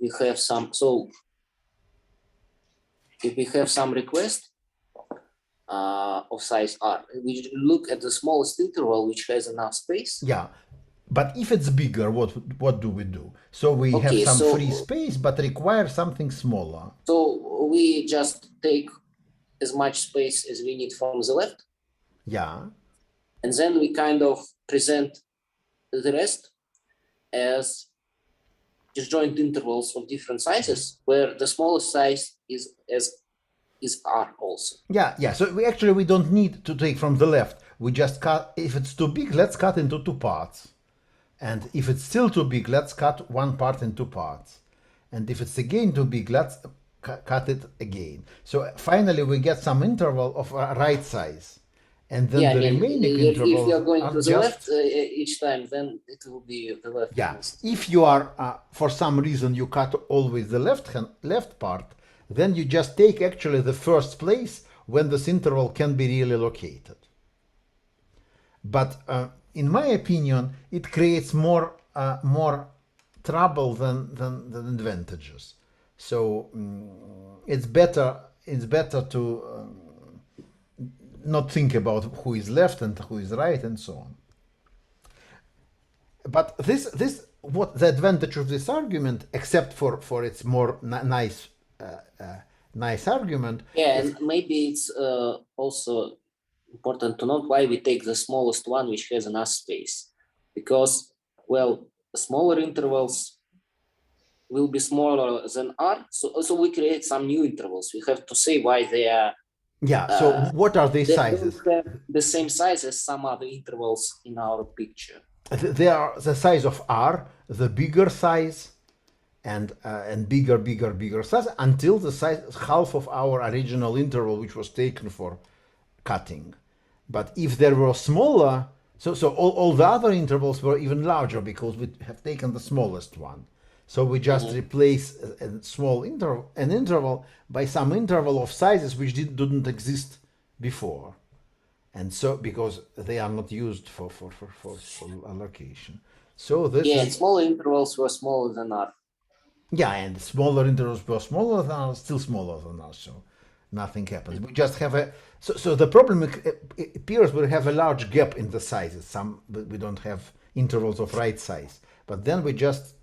we have some, so if we have some request of size r, we look at the smallest interval which has enough space. Yeah, but if it's bigger, what do we do? So we have some free space, but require something smaller. So we just take as much space as we need from the left. Yeah. And then we kind of present the rest as disjoint intervals of different sizes, where the smallest size is r also. Yeah. So we don't need to take from the left. We just cut. If it's too big, let's cut into two parts. And if it's still too big, let's cut one part in two parts. And if it's again too big, let's cut it again. So finally, we get some interval of right size. And then the remaining intervals. If you're going to the left each time, then it will be the left. Yeah. If you are, for some reason, you cut always the left part, then you just take actually the first place when this interval can be really located. But in my opinion, it creates more trouble than advantages. So it's better to not think about who is left and who is right and so on. But what the advantage of this argument, except for its more nice argument. Yeah, and maybe it's also important to note why we take the smallest one, which has enough space, because, well, smaller intervals will be smaller than r, so we create some new intervals. We have to say why they are. Yeah, so what are these sizes? They have the same size as some other intervals in our picture. They are the size of r, the bigger size, and bigger size, until the size half of our original interval, which was taken for cutting. But if there were smaller, so all the other intervals were even larger because we have taken the smallest one. So we just replace a small interval by some interval of sizes which didn't exist before, and so because they are not used for allocation. So this and smaller intervals were smaller than r. Yeah, and smaller intervals were smaller than r, still smaller than r. So nothing happens. We just have a so the problem appears we have a large gap in the sizes. We don't have intervals of right size. But then we just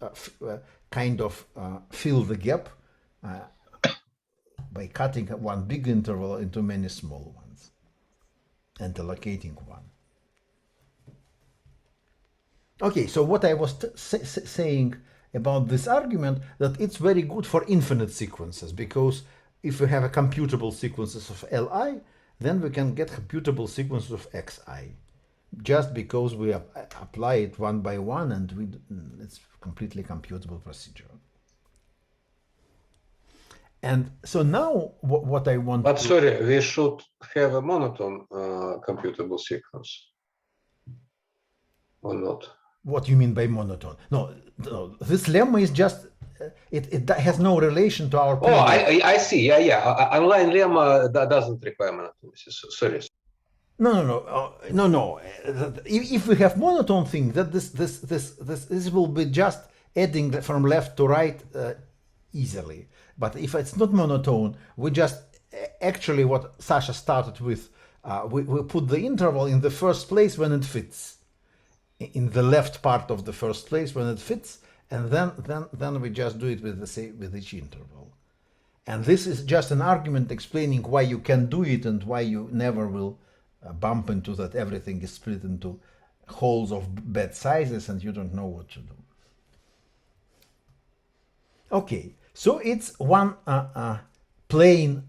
kind of fill the gap by cutting one big interval into many small ones and allocating one. Okay, so what I was saying about this argument, that it's very good for infinite sequences, because if we have a computable sequences of Li, then we can get computable sequences of Xi. Just because we apply it one by one, and it's completely computable procedure. And so now what I want but sorry, we should have a monotone computable sequence, or not? What do you mean by monotone? No, this lemma is just, it has no relation to our previous. Oh, I see, yeah. Online lemma doesn't require monotone. Sorry. No. If we have monotone thing, that this will be just adding from left to right easily. But if it's not monotone, we just actually what Sasha started with. We put the interval in the first place when it fits, in the left part of the first place when it fits, and then we just do it with each interval. And this is just an argument explaining why you can do it and why you never will bump into that everything is split into holes of bad sizes and you don't know what to do. Okay, so it's one plain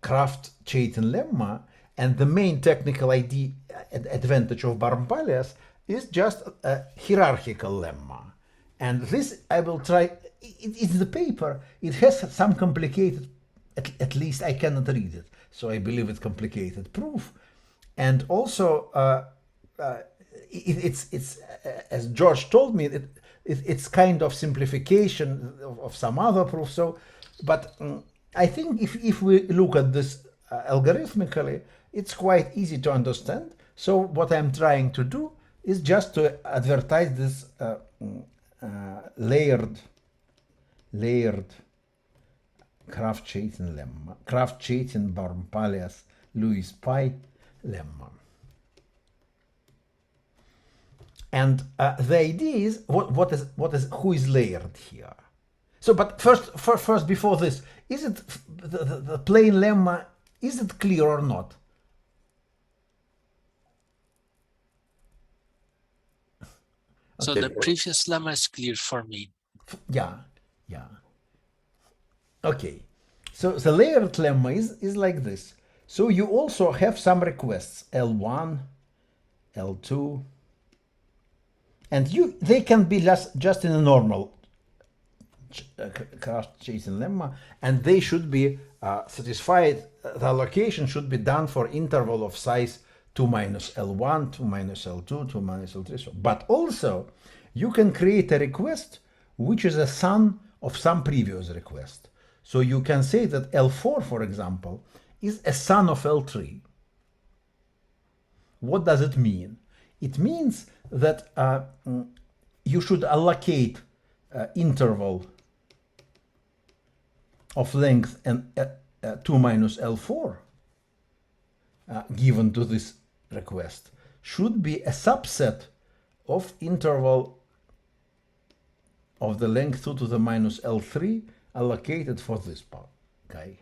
Kraft-Chaitin lemma, and the main technical advantage of Barmpalias is just a hierarchical lemma. And this I will try, it's the paper, it has some complicated, at least I cannot read it, so I believe it's complicated proof. And also, it's as George told me, it's kind of simplification of some other proof. So, but I think if we look at this algorithmically, it's quite easy to understand. So what I'm trying to do is just to advertise this layered layered Kraft-Chaitin lemma, Kraft-Chaitin-Barmpalias Lewis-Pye lemma. And the idea is who is layered here. So, but first before this, is it the plain lemma? Is it clear or not? So Okay. the previous lemma is clear for me. Yeah. Okay. So the layered lemma is like this. So you also have some requests, L1, L2, and they can be just in a normal Kraft-Chaitin lemma, and they should be satisfied. The allocation should be done for interval of size 2 minus L1, 2 minus L2, 2 minus L3. So, but also, you can create a request which is a son of some previous request. So you can say that L4, for example, is a son of L3. What does it mean? It means that you should allocate interval of length and 2 minus L4 given to this request should be a subset of interval of the length 2 to the minus L3 allocated for this part. Okay.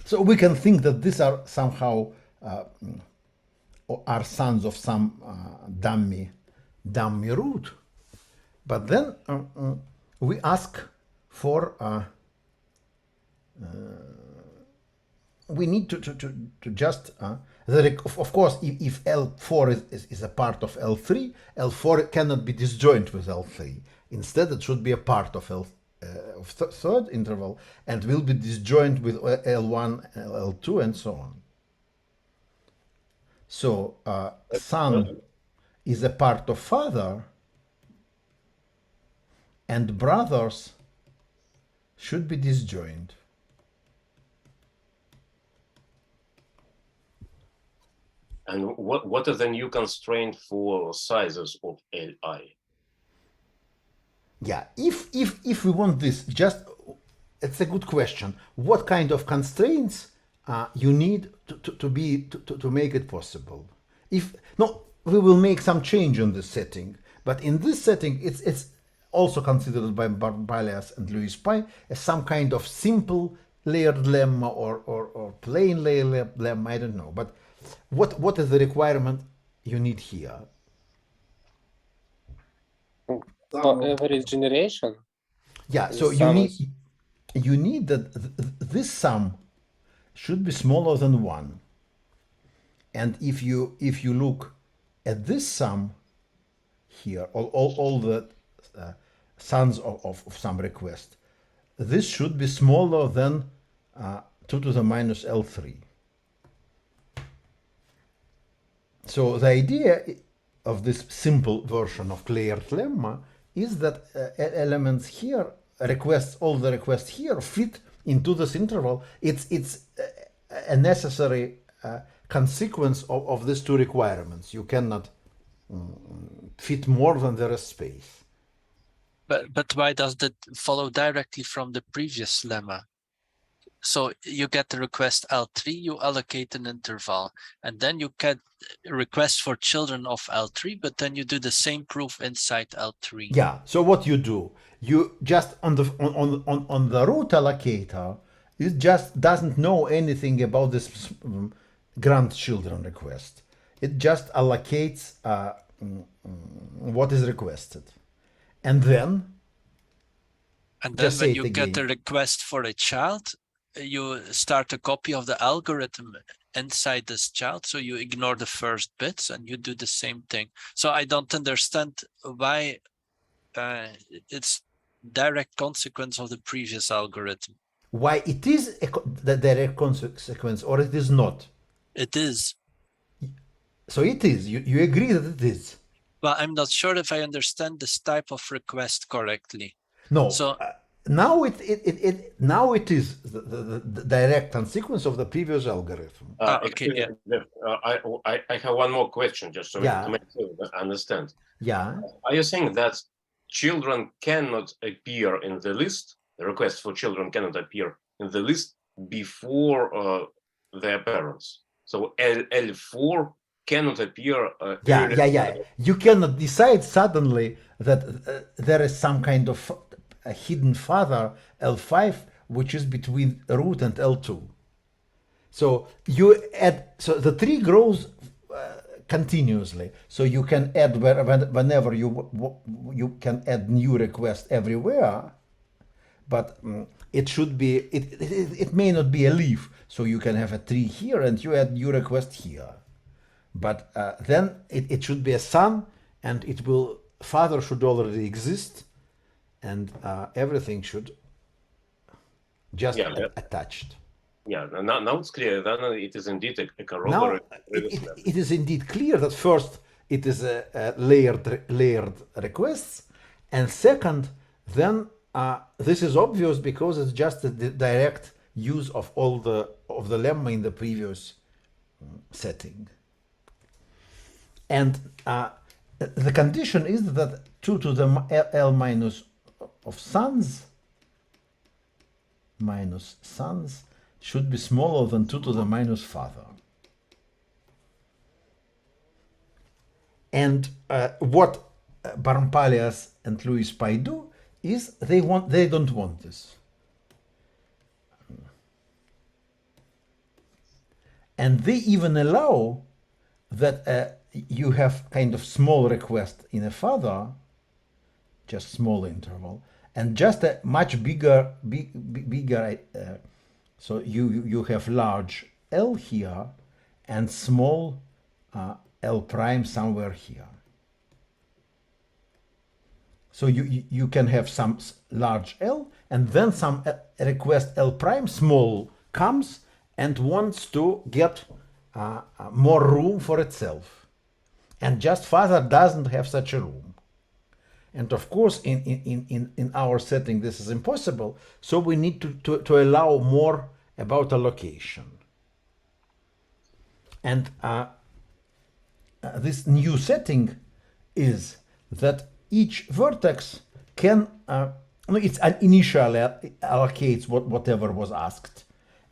So we can think that these are somehow are sons of some dummy root, but then we ask for we need to just of course if L4 is a part of L3, L4 cannot be disjoint with L3. Instead, it should be a part of third interval and will be disjoint with L1, L2, and so on. So son is a part of father, and brothers should be disjoint. And what is the new constraint for sizes of Li? Yeah, if we want this, it's a good question. What kind of constraints you need to make it possible? We will make some change on this setting, but in this setting, it's also considered by Barmpalias and Lewis-Pye as some kind of simple layered lemma or plain layered lemma. I don't know, but what is the requirement you need here? For every generation. Yeah, so you need that this sum should be smaller than 1. And if you look at this sum here, all the sums of some request, this should be smaller than 2 to the minus L3. So the idea of this simple version of layered lemma is that elements here, all the requests here fit into this interval. It's a necessary consequence of these two requirements. You cannot fit more than there is space. But why does that follow directly from the previous lemma? So you get the request L3, you allocate an interval, and then you get requests for children of L3, but then you do the same proof inside L3. Yeah. So what you do, you just on the root allocator, it just doesn't know anything about this grandchildren request. It just allocates what is requested, and then when you get a request for a child, you start a copy of the algorithm inside this child, so you ignore the first bits and you do the same thing. So I don't understand why it's direct consequence of the previous algorithm. Why it is the direct consequence or it is not? It is. So it is. You agree that it is? Well, I'm not sure if I understand this type of request correctly. No. So now it is the direct consequence of the previous algorithm. okay, yeah. I have one more question just so to make sure that I understand. Yeah. Are you saying that children cannot appear in the list. The requests for children cannot appear in the list before their parents. So L4 cannot appear earlier. You cannot decide suddenly that there is some kind of a hidden father L5 which is between root and L2. So you add, so the tree grows continuously. So you can add whenever you can add new request everywhere, but it should be, it may not be a leaf. So you can have a tree here and you add new request here. But then it should be a son, and it will, father should already exist, and everything should just attached. Yeah, now it's clear. Then it is indeed a Now corroborate. it is indeed clear that first it is a layered requests, and second, then this is obvious because it's just a direct use of all the lemma in the previous setting. And the condition is that 2 to the L minus of sons minus sons should be smaller than 2 to the minus father. And what Barmpalias and Lewis-Pye do is they don't want this. And they even allow that you have kind of small request in a father, just small interval, and just a much bigger, so you have large L here and small L prime somewhere here. So you can have some large L and then some request L prime small comes and wants to get more room for itself. And just father doesn't have such a room. And of course, in our setting, this is impossible. So we need to allow more about allocation. And this new setting is that each vertex can, it's initially allocates whatever was asked.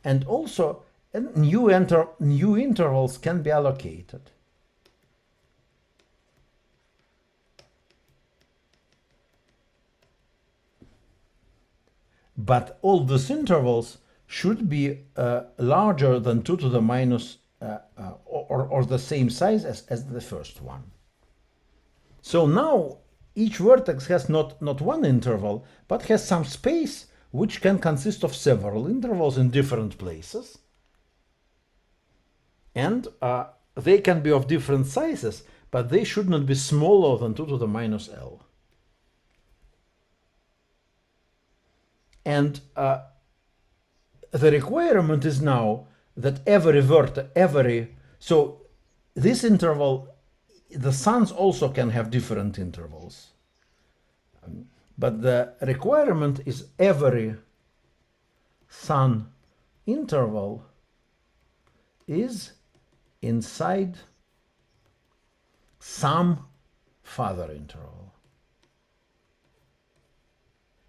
And also new intervals can be allocated. But all these intervals should be larger than 2 to the minus or the same size as the first one. So now each vertex has not one interval, but has some space which can consist of several intervals in different places. And they can be of different sizes, but they should not be smaller than 2 to the minus L. And the requirement is now that so this interval, the sons also can have different intervals. But the requirement is every son interval is inside some father interval.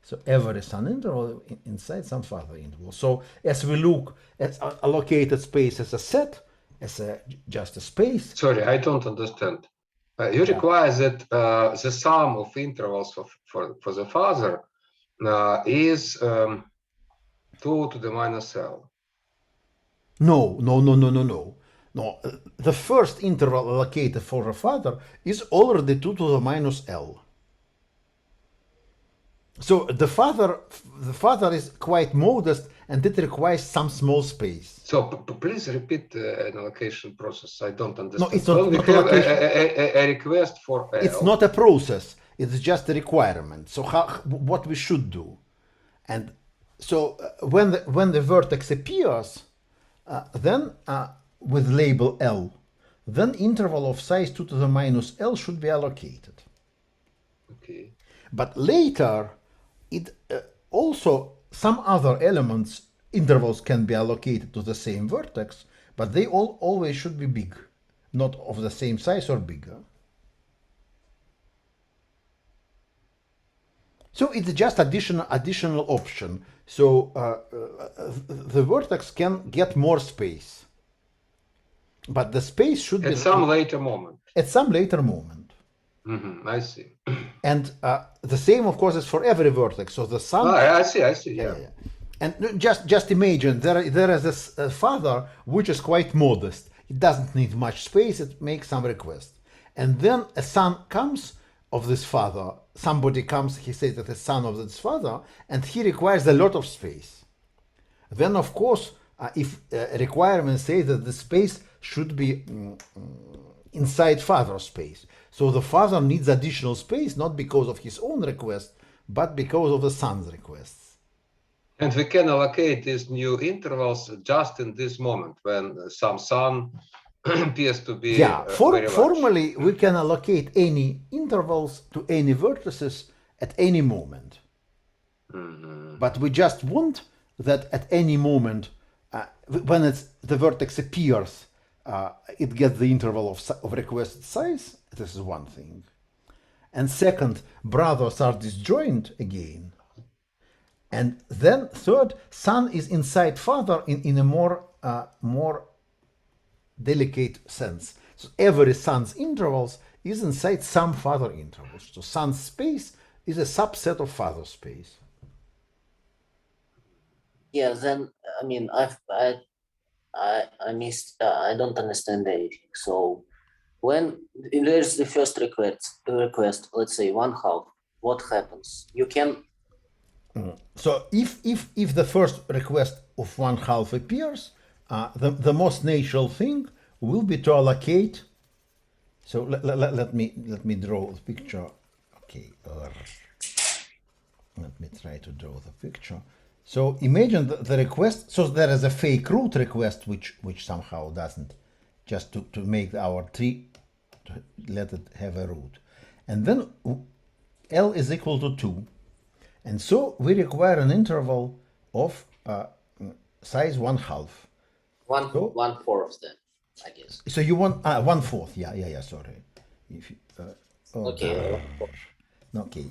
So every son interval inside some father interval. So as we look at allocated space as a set, as just a space. Sorry, I don't understand. You require that the sum of intervals for the father is 2 to the minus L. No. No, the first interval allocated for a father is already 2 to the minus L. So the father is quite modest, and it requires some small space. So please repeat an allocation process. I don't understand. No, it's not. We have a request for L. It's not a process. It's just a requirement. So what we should do, and so when the vertex appears, then with label L, then interval of size 2 to the minus L should be allocated. Okay. But later, it also some other elements intervals can be allocated to the same vertex, but they always should be big, not of the same size or bigger. So it's just additional option. So the vertex can get more space, but the space should be At some later moment. at some later moment. I see. And the same, of course, is for every vertex. So the sun. I see. Yeah. And just imagine there is this father which is quite modest. It doesn't need much space. It makes some request, and then a son comes of this father. Somebody comes. He says that the son of this father, and he requires a lot of space. Then, of course, if requirements say that the space should be inside father's space, so the father needs additional space not because of his own request, but because of the son's requests. And we can allocate these new intervals just in this moment when some sun appears to be very large. Formally, we can allocate any intervals to any vertices at any moment. But we just want that at any moment, when the vertex appears, it gets the interval of requested size. This is one thing. And second, brothers are disjoint again. And then third, son is inside father in a more delicate sense. So every son's intervals is inside some father intervals. So son's space is a subset of father space. Yeah, then I mean I missed. I don't understand anything. So when there's the first request, let's say 1/2, what happens? You can. So if the first request of 1/2 appears, the most natural thing will be to allocate. So let me draw the picture. Okay, let me try to draw the picture. So imagine the request. So there is a fake root request which somehow doesn't, just to make our tree, to let it have a root, and then L is equal to 2. And so we require an interval of size 1/2. 1/4 then, I guess. So you want 1/4? Yeah. Sorry. If you, Okay. Okay.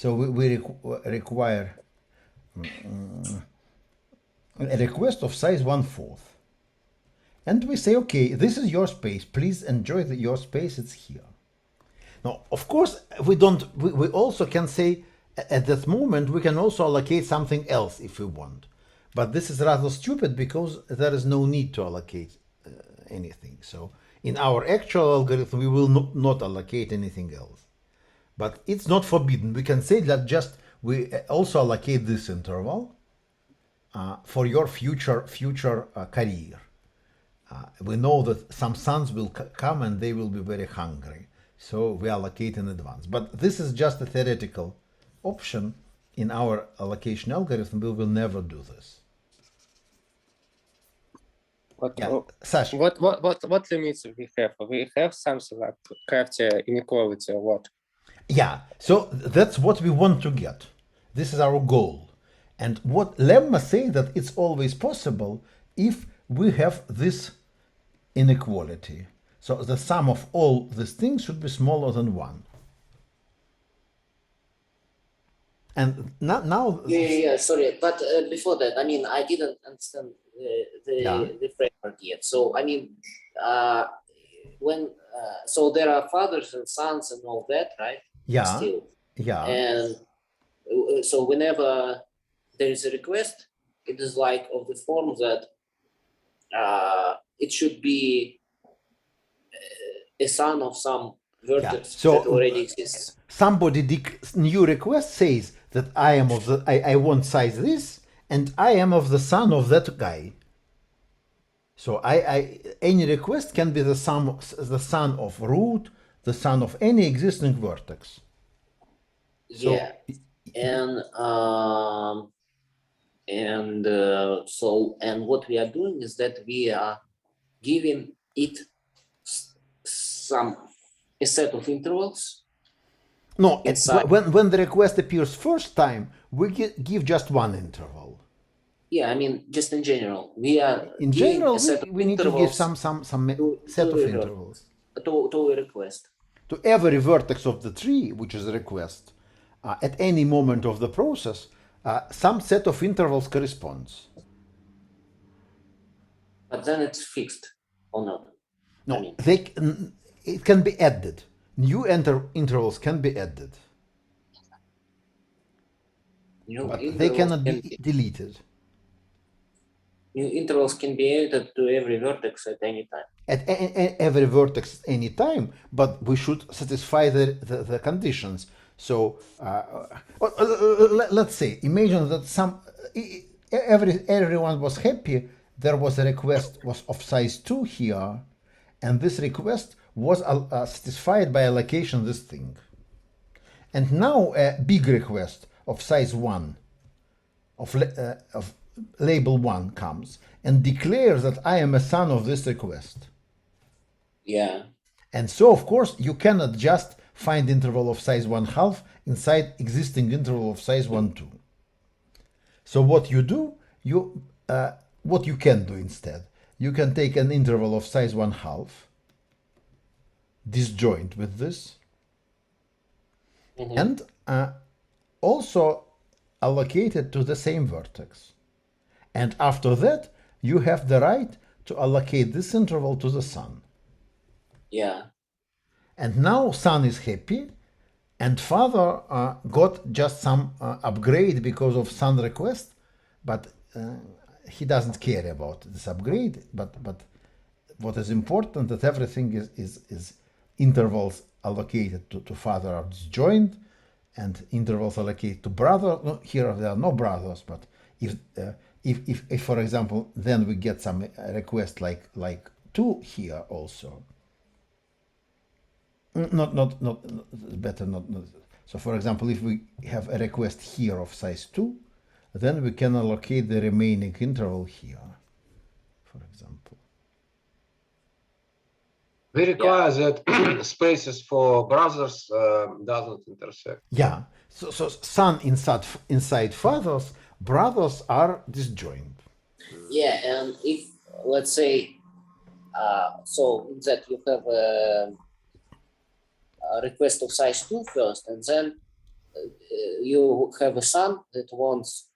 So we require a request of size 1/4, and we say, okay, this is your space. Please enjoy your space. It's here. Now, of course, we also can say at that moment, we can also allocate something else if we want. But this is rather stupid because there is no need to allocate anything. So in our actual algorithm, we will not allocate anything else. But it's not forbidden. We can say that just we also allocate this interval for your future career. We know that some sons will come and they will be very hungry. So we allocate in advance. But this is just a theoretical option. In our allocation algorithm, we will never do this. Sasha. What limits we have? We have something like Kraft inequality or what? Yeah, so that's what we want to get. This is our goal. And what lemma say that it's always possible if we have this inequality. So the sum of all these things should be smaller than 1. And now Yeah, sorry, but before that, I mean, I didn't understand the framework yet. So I mean, when so there are fathers and sons and all that, right? Yeah. Still. Yeah. And so whenever there is a request, it is like of the form that it should be a son of some vertex that already exists. Somebody new request says that I want size this, and I am of the son of that guy. So any request can be the son of root, the son of any existing vertex. So, yeah, and what we are doing is that we are giving it a set of intervals. No, when the request appears first time, we give just one interval. Yeah, I mean, just in general, we are in general we need to give some set of intervals to a request. to every vertex of the tree, which is a request, at any moment of the process, some set of intervals corresponds. But then it's fixed or not? No, I mean, it can be added. New intervals can be added, new but they intervals cannot can be deleted. New intervals can be added to every vertex at any time. At every vertex any time, but we should satisfy the conditions. So let's say, imagine that everyone was happy. There was a request was of size 2 here, and this request was satisfied by allocation this thing. And now a big request of size 1 of label 1 comes and declares that I am a son of this request. Yeah. And so, of course, you cannot just find interval of size 1/2 inside existing interval of size 1/2. So what you do, what you can do instead, you can take an interval of size 1/2, disjoint with this, and also allocate it to the same vertex. And after that, you have the right to allocate this interval to the son. Yeah. And now son is happy, and father got just some upgrade because of son request, but he doesn't care about this upgrade. But what is important that everything is intervals allocated to father are disjoint, and intervals allocated to brother. No, here there are no brothers, but if for example, then we get some request like 2 here also. Not better not. So for example, if we have a request here of size 2, then we can allocate the remaining interval here, for example. We require that spaces for brothers doesn't intersect. Yeah. So son inside fathers, brothers are disjoint. Yeah, and if let's say, so that you have a request of size 2 first, and then you have a son that wants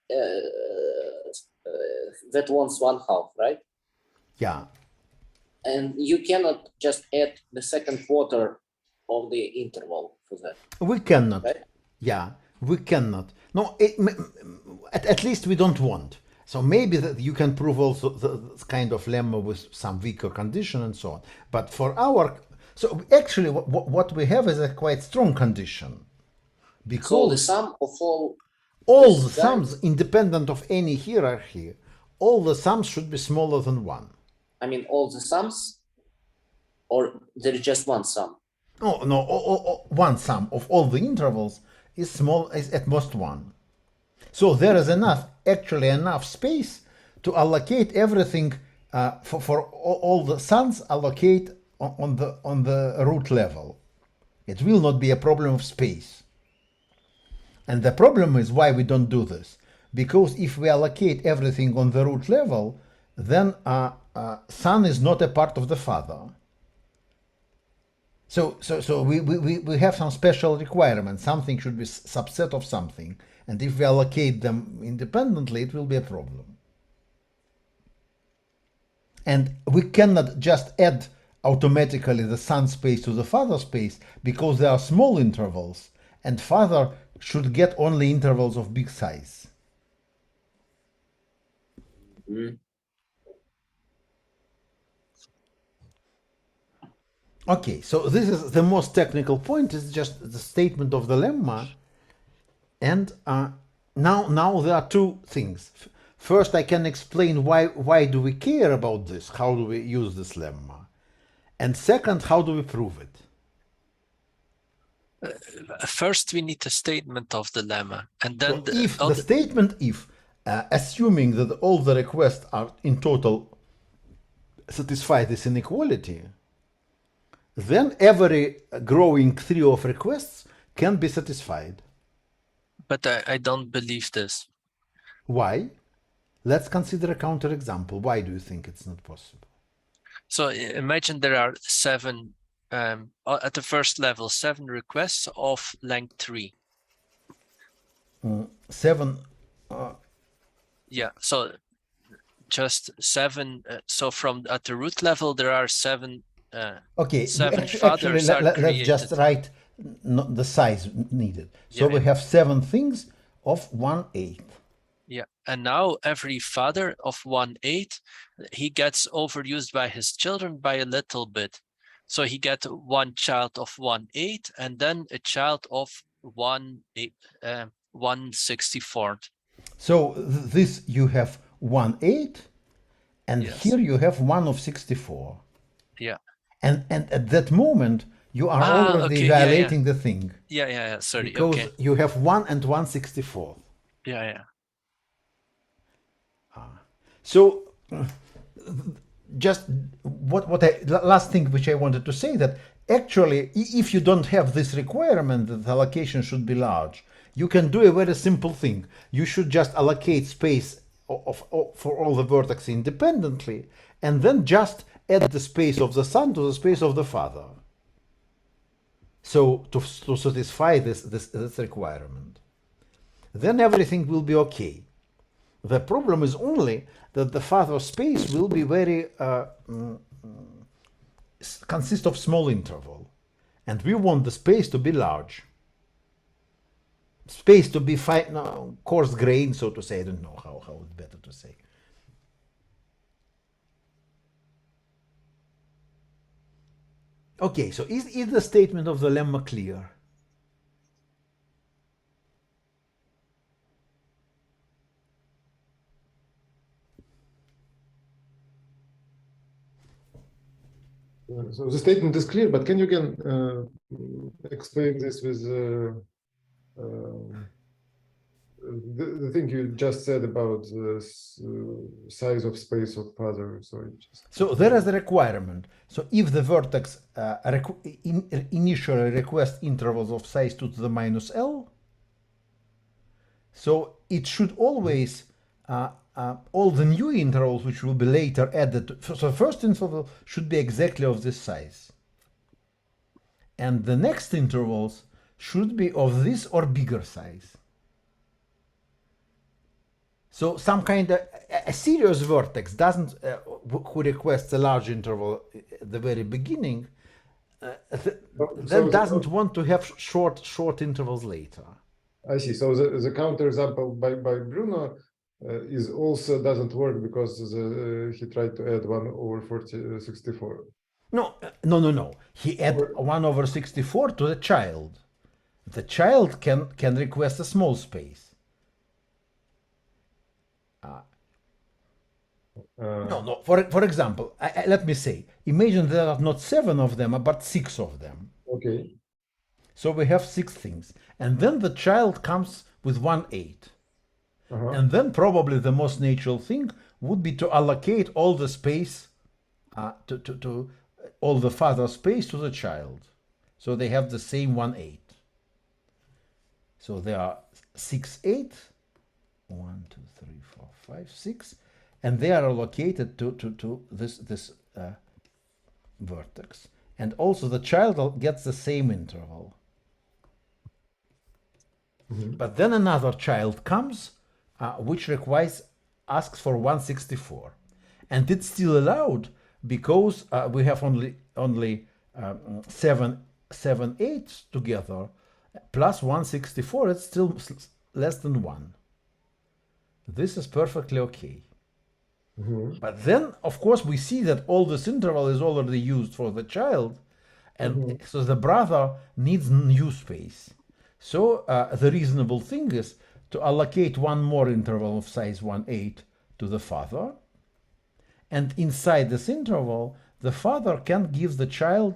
1/2, right? Yeah. And you cannot just add the second quarter of the interval for that. We cannot. Right? Yeah, we cannot. No, at least we don't want. So maybe that you can prove also the kind of lemma with some weaker condition and so on. But for our, so actually what we have is a quite strong condition. Because so the sum of all the sums, independent of any hierarchy, all the sums should be smaller than 1. I mean, all the sums, or there is just one sum? No, one sum of all the intervals is at most 1. So there is actually enough space to allocate everything for all the sums allocate on the root level. It will not be a problem of space. And the problem is why we don't do this. Because if we allocate everything on the root level, then son is not a part of the father. So we have some special requirements. Something should be subset of something. And if we allocate them independently, it will be a problem. And we cannot just add automatically the son space to the father space because there are small intervals, and father should get only intervals of big size. Okay, so this is the most technical point. It's just the statement of the lemma. And now there are 2 things. First, I can explain why do we care about this? How do we use this lemma? And second, how do we prove it? First, we need a statement of the lemma, and then So assuming that all the requests are in total satisfy this inequality, then every growing trio of requests can be satisfied. But I don't believe this. Why? Let's consider a counterexample. Why do you think it's not possible? So imagine there are 7 at the first level, 7 requests of length 3. 7. Yeah, so just 7. So from at the root level, there are 7. Okay, 7 actually, fathers are let's just created. write the size needed. So Yeah, we yeah. have 7 things of 1/8. Yeah, and now every father of 1/8, he gets overused by his children by a little bit. So he gets one child of 1/8 and then a child of 1/64. So this you have 1/8, and Yes. here you have 1/64. Yeah. And at that moment you are already okay, yeah, violating the thing. Yeah, sorry, Because okay. you have 1 and 1/64. Yeah. So just last thing which I wanted to say, that actually if you don't have this requirement that the allocation should be large, you can do a very simple thing. You should just allocate space for all the vertices independently, and then just add the space of the son to the space of the father. So to satisfy this requirement, then everything will be okay. The problem is only that the father space will be very consist of small interval, and we want the space to be large. Space to be coarse grain, so to say. I don't know how it's better to say. Okay, so is the statement of the lemma clear? So the statement is clear, but can you again explain this with the thing you just said about the size of space of father? So there is a requirement. So if the vertex initially requests intervals of size 2 to the minus L, so it should always all the new intervals which will be later added. So first interval should be exactly of this size, and the next intervals should be of this or bigger size. So some kind of a serious vertex doesn't who requests a large interval at the very beginning doesn't want to have short intervals later. I see. So the counter example by Bruno is also doesn't work because he tried to add 1/64. No. He add 1/64 to the child. The child can request a small space. No. For example, let me say, imagine there are not 7 of them, but 6 of them. Okay. So we have 6 things, and then the child comes with 1/8. And then probably the most natural thing would be to allocate all the space to all the father space to the child, so they have the same 1/8. So there are 6/8, 1, 2, 3, 4, 5, 6, and they are allocated to this vertex, and also the child gets the same interval. But then another child comes which asks for 1/64, and it's still allowed because we have only 7/8 together plus 1/64. It's still less than 1. This is perfectly okay. But then, of course, we see that all this interval is already used for the child, and so the brother needs new space. So the reasonable thing is to allocate one more interval of size 1/8 to the father, and inside this interval, the father can give the child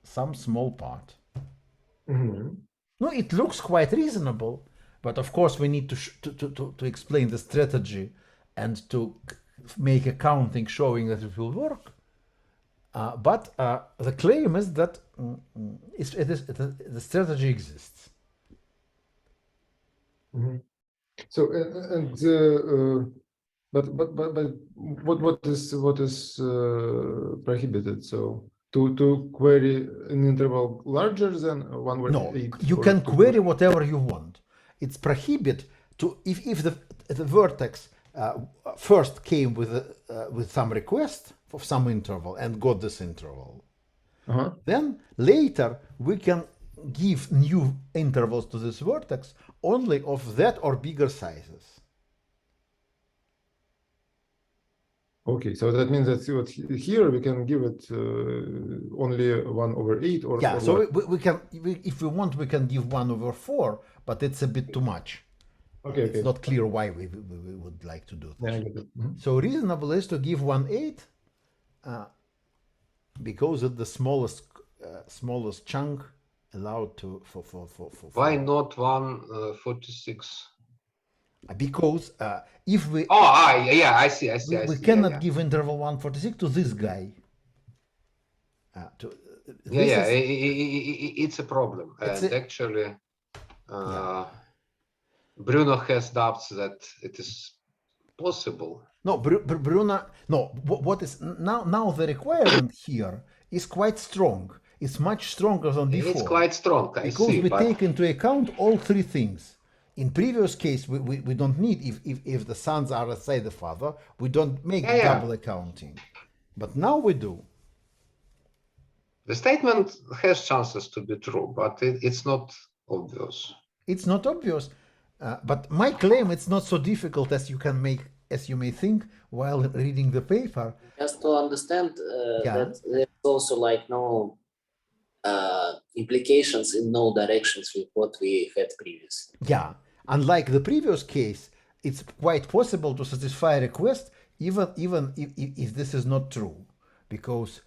some small part. No, it looks quite reasonable, but of course we need to explain the strategy and to make a counting showing that it will work. But the claim is that the strategy exists. So but what is prohibited? So to query an interval larger than 1 over No, 8? you or can to query whatever you want. It's prohibited to if the vertex first came with some request of some interval and got this interval. Uh-huh. Then later we can give new intervals to this vertex only of that or bigger sizes. Okay, so that means that here we can give it only 1 over 8 or Yeah, or so what? we can, if we want, we can give 1 over 4, but it's a bit too much. Okay, It's okay. not clear why we would like to do Yeah, this. I get it. Mhm. So reasonable is to give 1/8 because it's the smallest chunk allowed to for Why not 1/46? because if we Oh, yeah, I see. we Yeah, cannot yeah. give interval 146 to this guy. Yeah, This yeah, is it's a problem. It's And a- actually, Yeah. Bruno has doubts that it is possible. no Bruno. No, what is now the requirement here is quite strong. It's much stronger than before. It's quite strong, I because see, we but take into account all three things. In previous case, we don't need if the sons are outside the father, we don't make Yeah, yeah. double accounting. But now we do. the statement has chances to be true, but it's not obvious. It's not obvious, but my claim it's not so difficult as you may think while reading the paper. Just to understand Yeah. that there's also like no implications in no directions with what we had previously. Yeah, unlike the previous case, it's quite possible to satisfy a request even if this is not true, because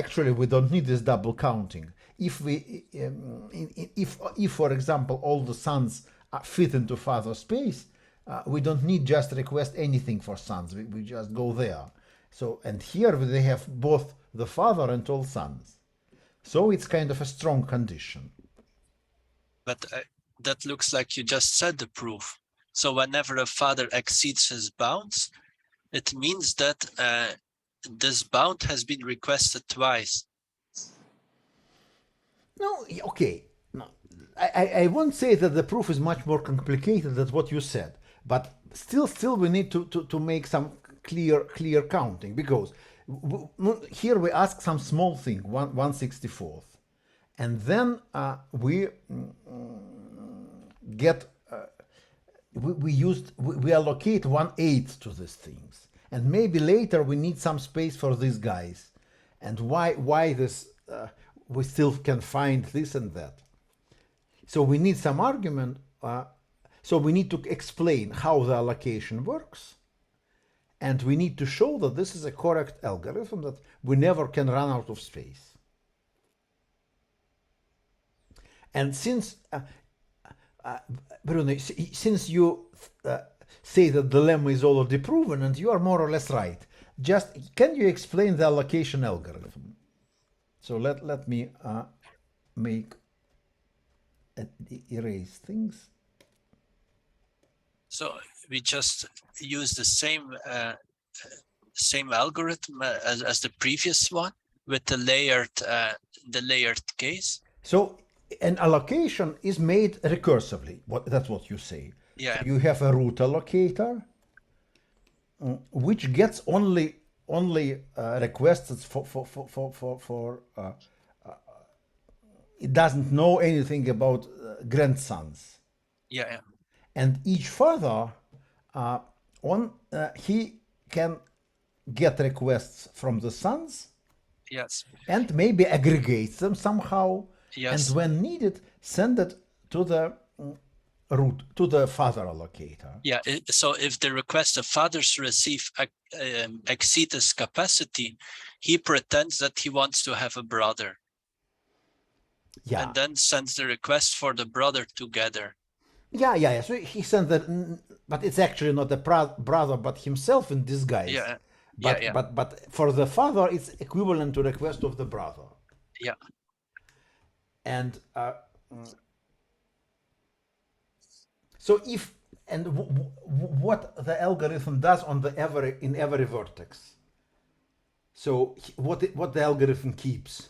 actually we don't need this double counting. If we if for example all the sons fit into father space, we don't need just request anything for sons. We just go there. So and here they have both the father and all sons. So it's kind of a strong condition. But that looks like you just said the proof. So whenever a father exceeds his bounds, it means that this bound has been requested twice. No, okay. No, I won't say that the proof is much more complicated than what you said, but still we need to make some clear counting, because here we ask some small thing, 1/64th, and then we get we allocate 1/8 to these things, and maybe later we need some space for these guys, and why this we still can find this and that. So we need some argument. So we need to explain how the allocation works, and we need to show that this is a correct algorithm, that we never can run out of space. And since Bruno, since you say that the lemma is already proven, and you are more or less right, just can you explain the allocation algorithm? So let me make erase things. So we just use the same algorithm as the previous one with the layered case. So an allocation is made recursively. That's what you say. Yeah. So you have a root allocator, which gets only requests for it doesn't know anything about grandsons. Yeah. And each father he can get requests from the sons. Yes. And maybe aggregates them somehow. Yes. And when needed, send it to the root, to the father allocator. Yeah. So if the request of fathers receive exceed his capacity, he pretends that he wants to have a brother. Yeah. And then sends the request for the brother together. Yeah. So he sent that, but it's actually not the brother, but himself in disguise. Yeah. But for the father, it's equivalent to request of the brother. Yeah. And so if what the algorithm does in every vertex. So what the algorithm keeps?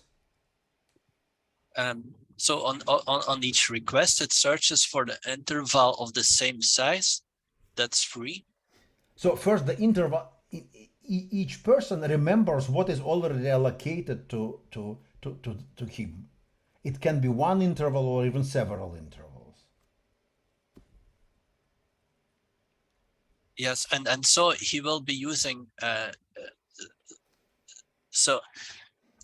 So on each request, it searches for the interval of the same size that's free. So first the interval, each person remembers what is already allocated to him. It can be one interval or even several intervals. Yes, and so he will be using so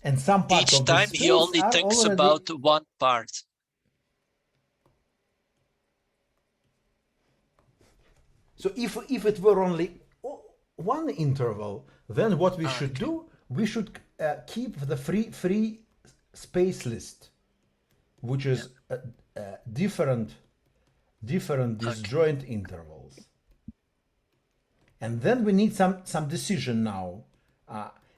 And some parts each of the time he space only are thinks already, about one part. so if it were only one interval, then what we should Okay. do, we should keep the free space list, which is different disjoint intervals. And then we need some decision now.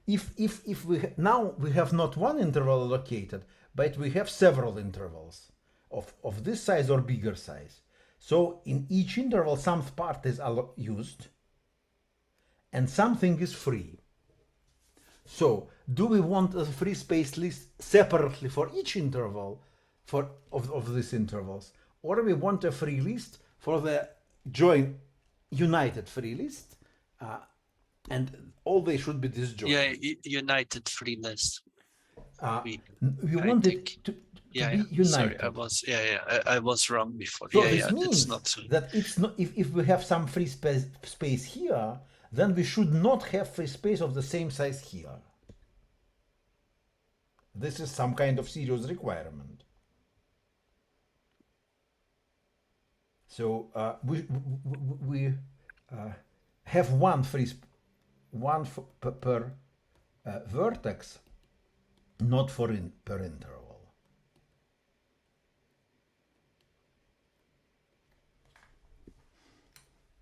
If we now we have not one interval allocated, but we have several intervals of this size or bigger size. So in each interval, some part is used and something is free. So do we want a free space list separately for each interval of these intervals, or we want a free list for the united free list, and all they should be disjoint? Yeah, united free list. We I want think. it to Yeah, be yeah. united. Sorry, I was wrong before. So Yeah, this yeah, means it's not so. that it's not, if we have some free space here, then we should not have free space of the same size here. This is some kind of serious requirement. So we have one per vertex, not per interval.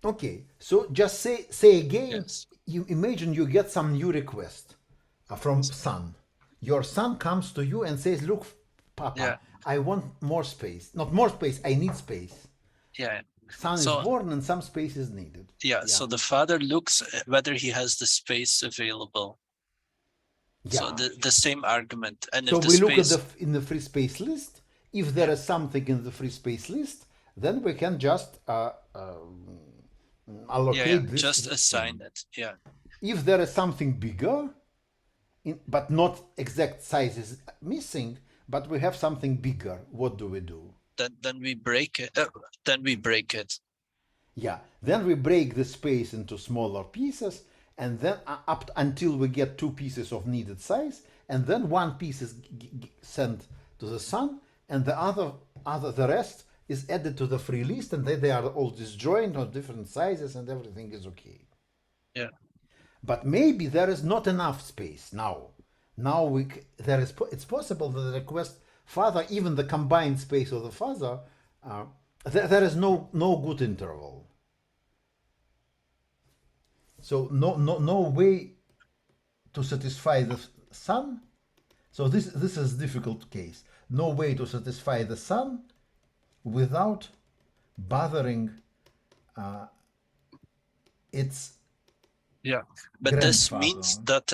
Okay, so just say again. Yes. You imagine you get some new request from son. Your son comes to you and says, "Look, Papa, Yeah. I want more space. Not more space. I need space." Yeah. Son So- is born and some space is needed. Yeah. So the father looks at whether he has the space available. Yeah. So the same argument. And So if the we look at space, in the free space list. If there is something in the free space list, then we can just allocate this. just assign it. Yeah. If there is something bigger, but not exact size is missing, but we have something bigger, what do we do? Then we break it. Then we break it. Yeah, then we break the space into smaller pieces, and then up until we get two pieces of needed size, and then one piece is sent to the son, and the rest is added to the free list, and they are all disjoint on different sizes, and everything is okay. Yeah. But maybe there is not enough space now. Now it's possible that the request father, even the combined space of the father, there is no good interval. So no way to satisfy the son. So this is a difficult case. No way to satisfy the son without bothering its Yeah. But this grandfather. means that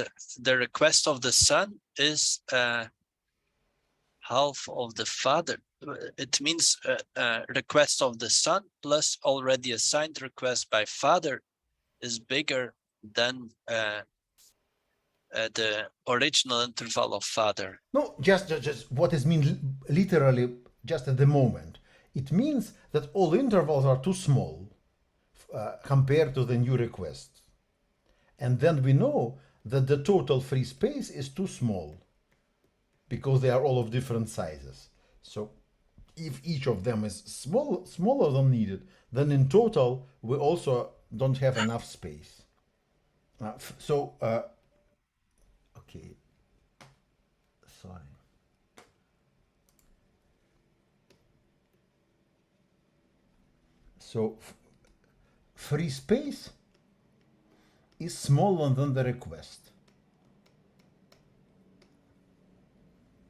the request of the son is half of the father. It means request of the son plus already assigned request by father is bigger than the original interval of father. No, just what is mean literally just at the moment. It means that all intervals are too small compared to the new request. And then we know that the total free space is too small because they are all of different sizes. So if each of them is smaller than needed, then in total we also don't have enough space. Okay, sorry. So free space is smaller than the request.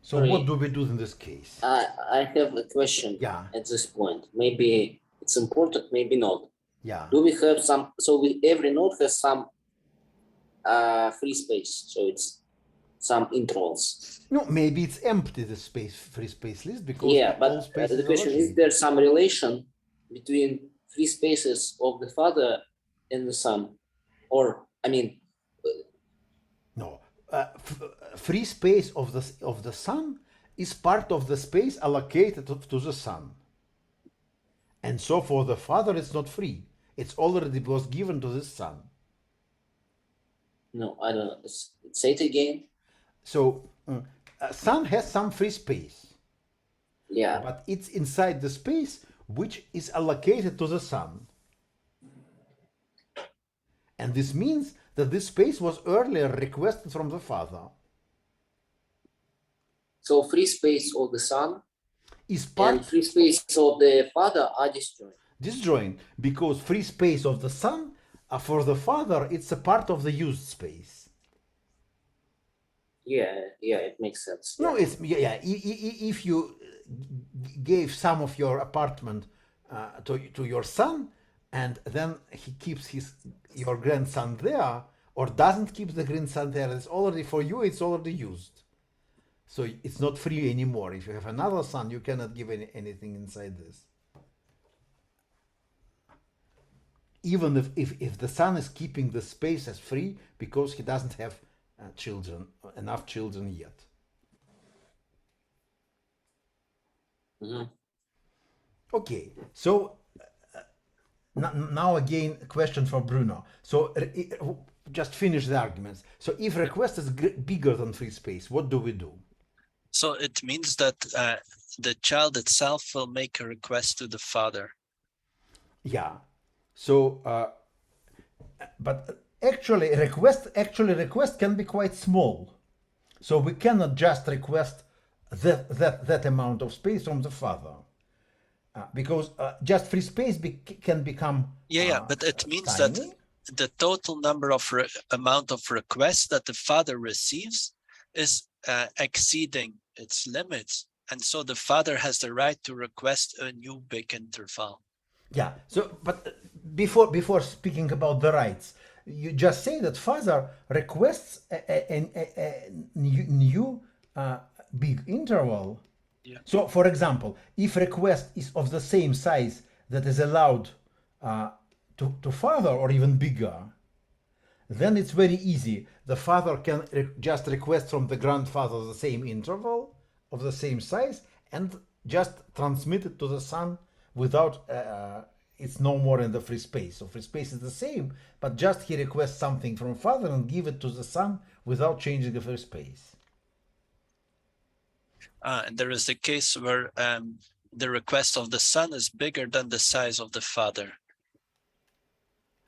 So Sorry. what do we do in this case? I have a question Yeah. at this point. Maybe it's important, maybe not. Yeah. Do we have some, so every node has some free space, so it's some intervals. No, maybe it's empty, the space, free space list, because Yeah, but all spaces the are question is allocated. there some relation between free spaces of the father and the son, or I mean, No, free space of the sun is part of the space allocated to the sun, and so for the father it's not free. It's already was given to the son. no, I don't know. Say it again. So sun has some free space, Yeah. but it's inside the space which is allocated to the sun. And this means that this space was earlier requested from the father. So free space of the son Is part and free space of the father are disjoint. disjoint, because free space of the sun for the father it's a part of the used space. Yeah, it makes sense. No, it's yeah. If you gave some of your apartment to your son, and then he keeps your grandson there, or doesn't keep the grandson there, it's already for you. It's already used, so it's not free anymore. If you have another son, you cannot give anything inside this. Even if the son is keeping the space as free because he doesn't have enough children yet. Mhm. Okay, so now again, a question for Bruno. So just finish the arguments. So if request is bigger than free space, what do we do? So it means that the child itself will make a request to the father. Yeah. So, but actually request can be quite small. So we cannot just request that amount of space from the father. Because just free space can become But it means tiny. that the total number of amount of requests that the father receives is exceeding its limits, and so the father has the right to request a new big interval. Yeah. So, but before speaking about the rights, you just say that father requests a new big interval. Yeah. So, for example, if request is of the same size that is allowed to father or even bigger, then it's very easy. The father can just request from the grandfather the same interval of the same size and just transmit it to the son without it's no more in the free space. So free space is the same, but just he requests something from father and give it to the son without changing the free space. And there is the case where the request of the son is bigger than the size of the father.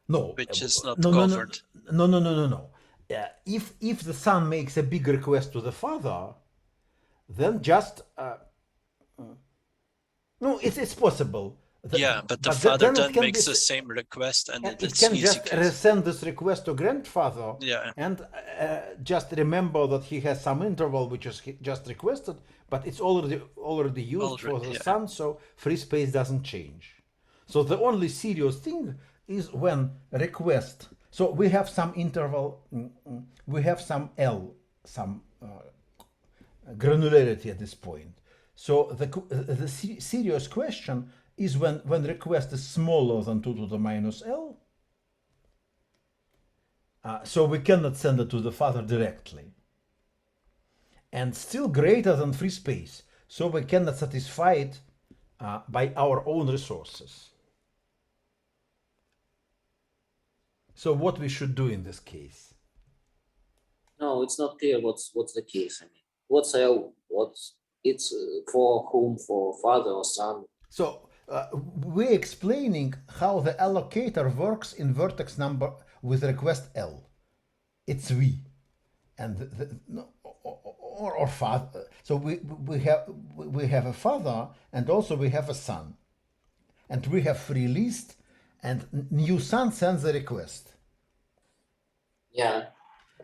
No, which is not no, covered. No. If the son makes a big request to the father, then just no, it's possible. But the father then makes the same request, and it it's can easy just send this request to grandfather. Yeah. And just remember that he has some interval which is just requested, but it's already used for the son, so free space doesn't change. So the only serious thing is when request. So we have some interval, we have some L, some granularity at this point. So the serious question is when request is smaller than 2 to the minus L. So we cannot send it to the father directly. And still greater than free space. So we cannot satisfy it by our own resources. So what we should do in this case? No, it's not clear what's the case. I mean, what's L? It's for whom? For father or son? So we're explaining how the allocator works in vertex number with request L. It's V, and or father. So we have a father, and also we have a son, and we have free list, and new son sends the request. Yeah.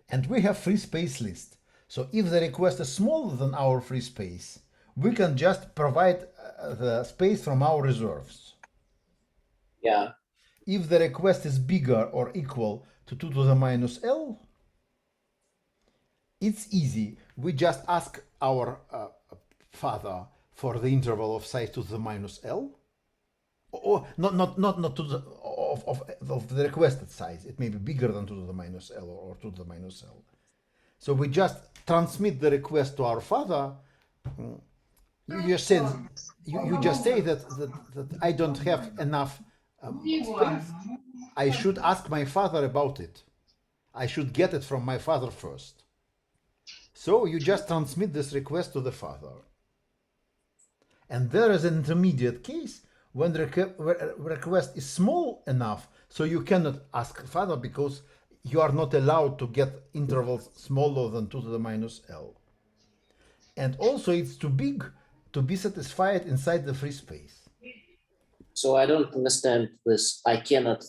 And we have free space list. So if the request is smaller than our free space, we can just provide the space from our reserves. Yeah. If the request is bigger or equal to 2 to the minus L, It's easy. We just ask our father for the interval of size to the minus L, or not to the of the requested size. It may be bigger than to the minus L or to the minus L. So we just transmit the request to our father. You just said you just say that I don't have enough space. I should ask my father about it. I should get it from my father first. So you just transmit this request to the father. And there is an intermediate case when the request is small enough so you cannot ask father because you are not allowed to get intervals smaller than 2 to the minus L. And also it's too big to be satisfied inside the free space. So I don't understand this. I cannot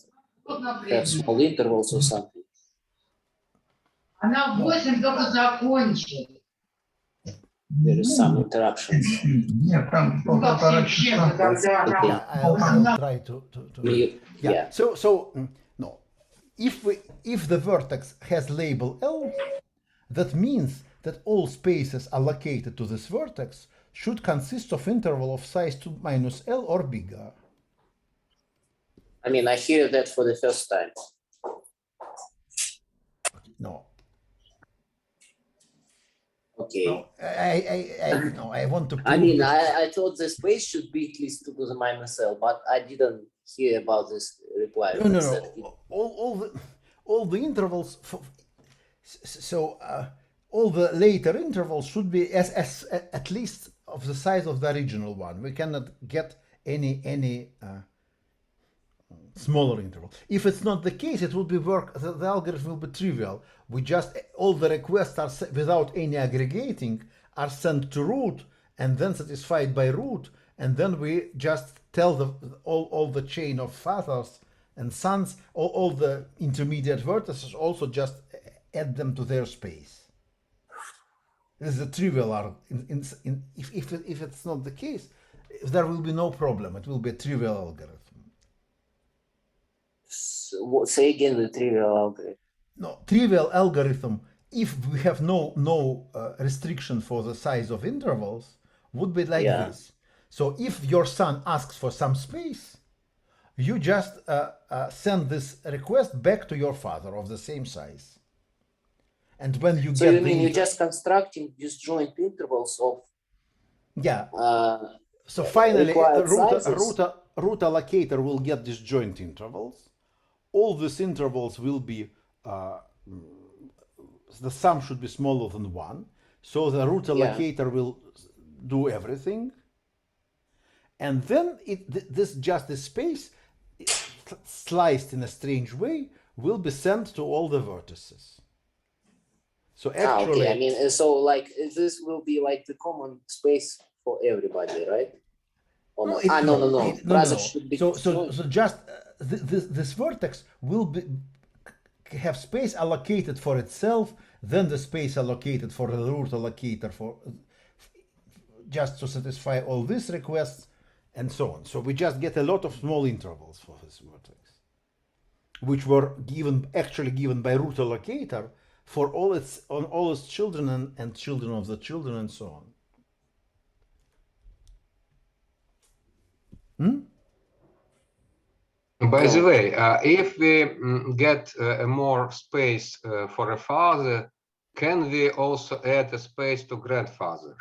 have small intervals or something. Она 8 только закончит. There is some interruptions. Нет, там полтора часа. Okay. I'll try to Yeah. So no. If the vertex has label L, that means that all spaces allocated to this vertex should consist of interval of size 2 minus L or bigger. I mean, I hear that for the first time. No. Okay. No, I want to prove I mean, that- I thought the space should be at least 2 to the minus L, but I didn't hear about this requirement. No. All the intervals all the later intervals should be as at least of the size of the original one. We cannot get any smaller interval. If it's not the case, it will be the algorithm will be trivial. We just all the requests are without any aggregating are sent to root and then satisfied by root, and then we just tell all the chain of fathers and sons, all the intermediate vertices, also just add them to their space. This is a trivial if it's not the case, there will be no problem. It will be a trivial algorithm. So, say again the trivial algorithm. No, trivial algorithm, if we have no restriction for the size of intervals, would be like this. So if your son asks for some space, you just send this request back to your father of the same size. And when you So get you mean you're just constructing disjoint intervals of so finally required root allocator will get disjoint intervals. All these intervals will be the sum should be smaller than 1. So the root allocator will do everything. And then the space sliced in a strange way will be sent to all the vertices. So actually, okay. I mean, so like this will be like the common space for everybody, right? Or no? No. Rather should be so just this vertex will have space allocated for itself, then the space allocated for the root allocator for just to satisfy all these requests, and so on. So we just get a lot of small intervals for this vertex, which were actually given by root allocator for all its children and children of the children and so on. By the way, if we get more space for a father, can we also add a space to grandfather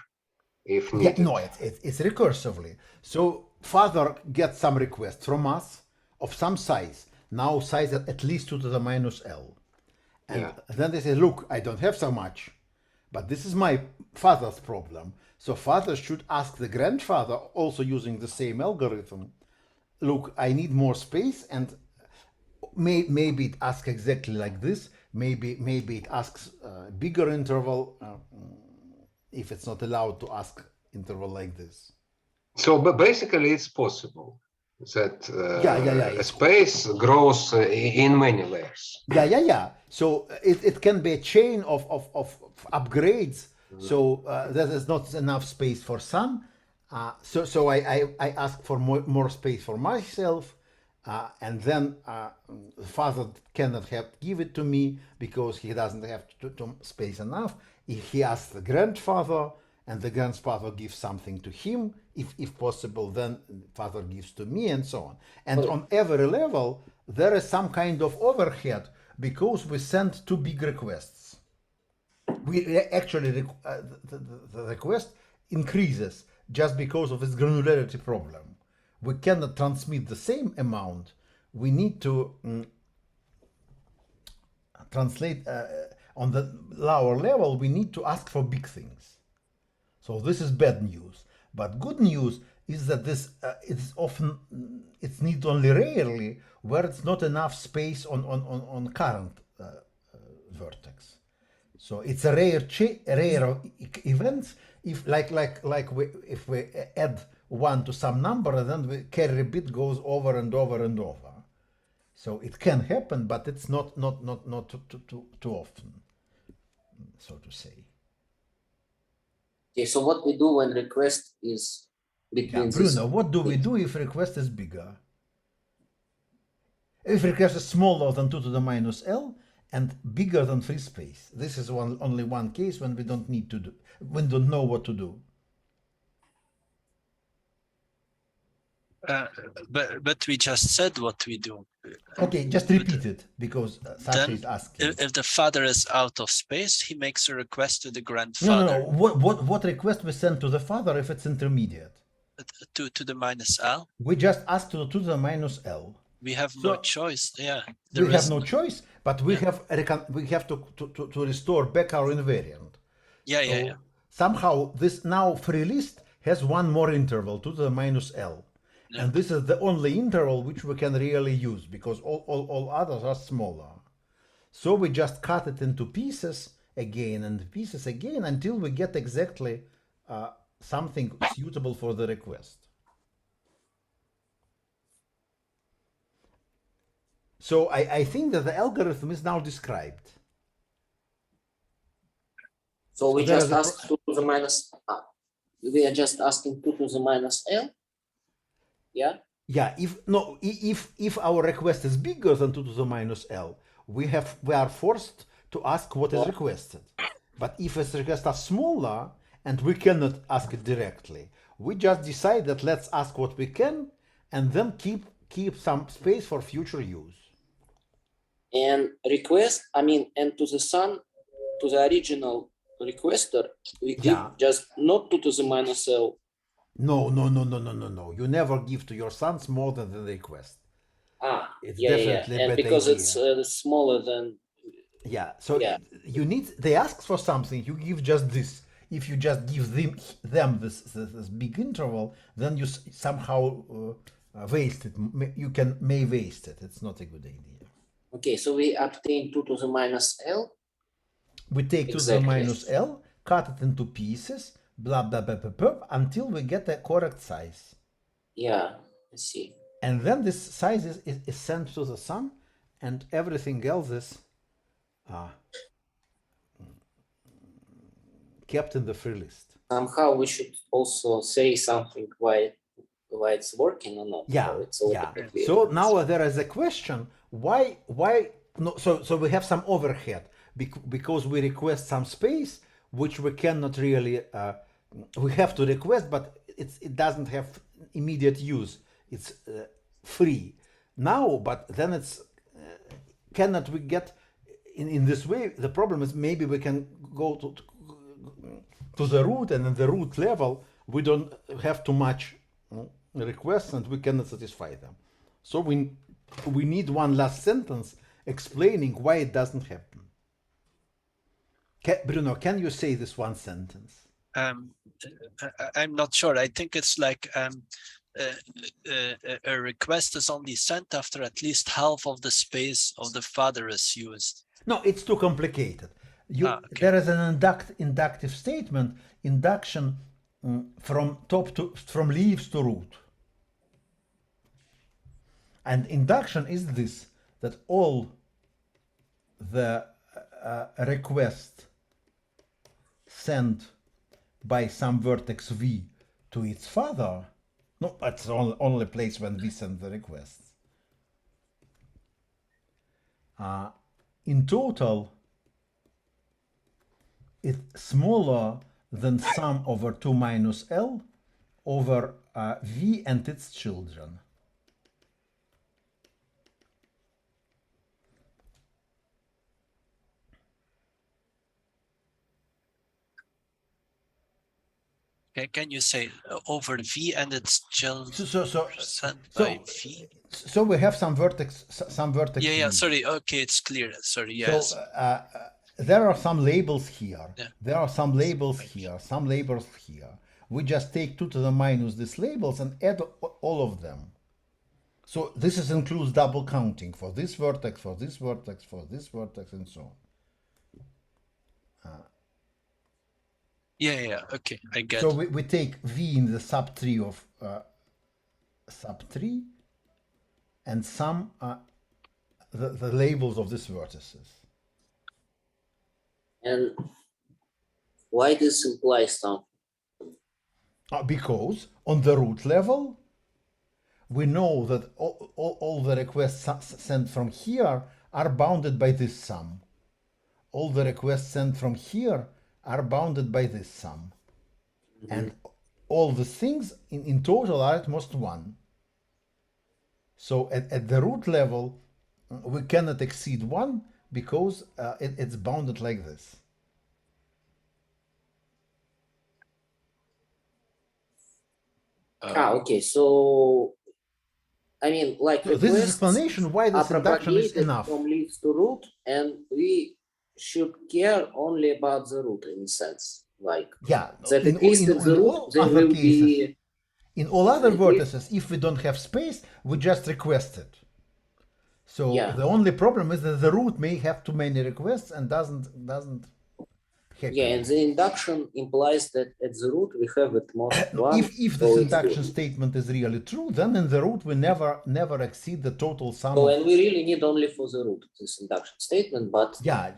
if needed? No, it's recursively. So father gets some request from us of some size, now size at least 2 to the minus L. And then they say, look, I don't have so much, but this is my father's problem. So father should ask the grandfather, also using the same algorithm, look, I need more space, and maybe it asks exactly like this. Maybe it asks a bigger interval if it's not allowed to ask interval like this. So, but basically, it's possible that a space grows in many layers. So it can be a chain of upgrades. So there is not enough space for some. So I ask for more space for myself, and then father cannot give it to me because he doesn't have to space enough. he asks the grandfather, and the grandfather gives something to him. If possible, then father gives to me, and so on. And on every level, there is some kind of overhead because we send two big requests. We actually the request increases just because of its granularity problem. We cannot transmit the same amount. We need to translate on the lower level. We need to ask for big things. So this is bad news. But good news is that this it's often it's need only rarely where it's not enough space on current vertex. So it's a rare event if if we add one to some number and then the carry bit goes over and over and over. So it can happen, but it's not too often, so to say. Okay, so what we do when request is between Yeah, this? Bruno, what do we do if request is bigger? If request is smaller than 2 to the minus L and bigger than free space. This is only one case when we don't need to do, we don't know what to do. But we just said what we do. Okay, just repeat it because Sasha Then is asking. if the father is out of space, he makes a request to the No. grandfather. What request we send to the father if it's intermediate? To the minus L. We just ask to the minus L. We have So- no choice. Yeah, We have no choice, but we have to restore back our invariant. Yeah, So yeah, yeah. somehow this now free list has one more interval to the minus L. Yeah. And this is the only interval which we can really use because all others are smaller. So we just cut it into pieces again and pieces again until we get exactly something suitable for the request. So I think that the algorithm is now described. So we there just is a ask 2 to the minus, we are just asking 2 to the minus L. Yeah. Yeah, if our request is bigger than 2 to the minus L, we are forced to ask what is requested. But if its requests are smaller and we cannot ask it directly, we just decide that let's ask what we can and then keep some space for future use. And request, and to the son, to the original requester, we give Yeah. just not 2 to the minus L. No. You never give to your sons more than the request. It's Yeah. definitely a And bad because idea. it's smaller than, Yeah, so Yeah. they ask for something, you give just this. If you just give them this big interval, then you somehow waste it. You may waste it. It's not a good idea. okay, so we obtain 2 to the minus L. We take 2 to the Exactly. minus L, cut it into pieces, blah, blah, blah, blah, blah, until we get a correct size. Yeah, I see. And then this size is sent to the son, and everything else is kept in the free list. Somehow we should also say something why it's working or not. Yeah, So it's all yeah. clear. So now there is a question: why? No, so we have some overhead because we request some space which we cannot really. We have to request, but it doesn't have immediate use. It's free now, but then it's cannot we get in this way? The problem is maybe we can go to the root, and in the root level we don't have too much requests and we cannot satisfy them. So we need one last sentence explaining why it doesn't happen. Bruno, can you say this one sentence? I'm not sure. I think it's like a request is only sent after at least half of the space of the father is used. No, it's too complicated. Okay. There is an inductive statement, induction from leaves to root. And induction is this, that all the request sent by some vertex v to its father, no, that's the only place when we send the requests. In total, is smaller than sum over 2 minus L over V and its children. Can you say over V and its children So by V? so we have some vertex Yeah, V. sorry. Okay, it's clear. Sorry, So yes. there are some labels here. Yeah. There are some labels here, some labels here. We just take 2 to the minus these labels and add all of them. So this includes double counting for this vertex, for this vertex, for this vertex, and so on. Yeah, okay, I get So it. we take V in the subtree of subtree and sum the labels of these vertices. And why this implies something? Because on the root level, we know that all the requests sent from here are bounded by this sum. All the requests sent from here are bounded by this sum. And all the things in total are at most 1. So at the root level, we cannot exceed 1 because it's bounded like this. Okay, so I mean, like So this is requests explanation why are this induction is propagated enough. from leaf to root, and we should care only about the root in a sense, like Yeah, that at least in the root all there other will cases, be. in all other at least- vertices, if we don't have space, we just request it. So Yeah. the only problem is that the root may have too many requests and doesn't happen. Yeah, and the induction implies that at the root we have at most one. If so this it's induction good. statement is really true, then in the root we never exceed the total sum. So, of, and we really need only for the root this induction statement, but yeah,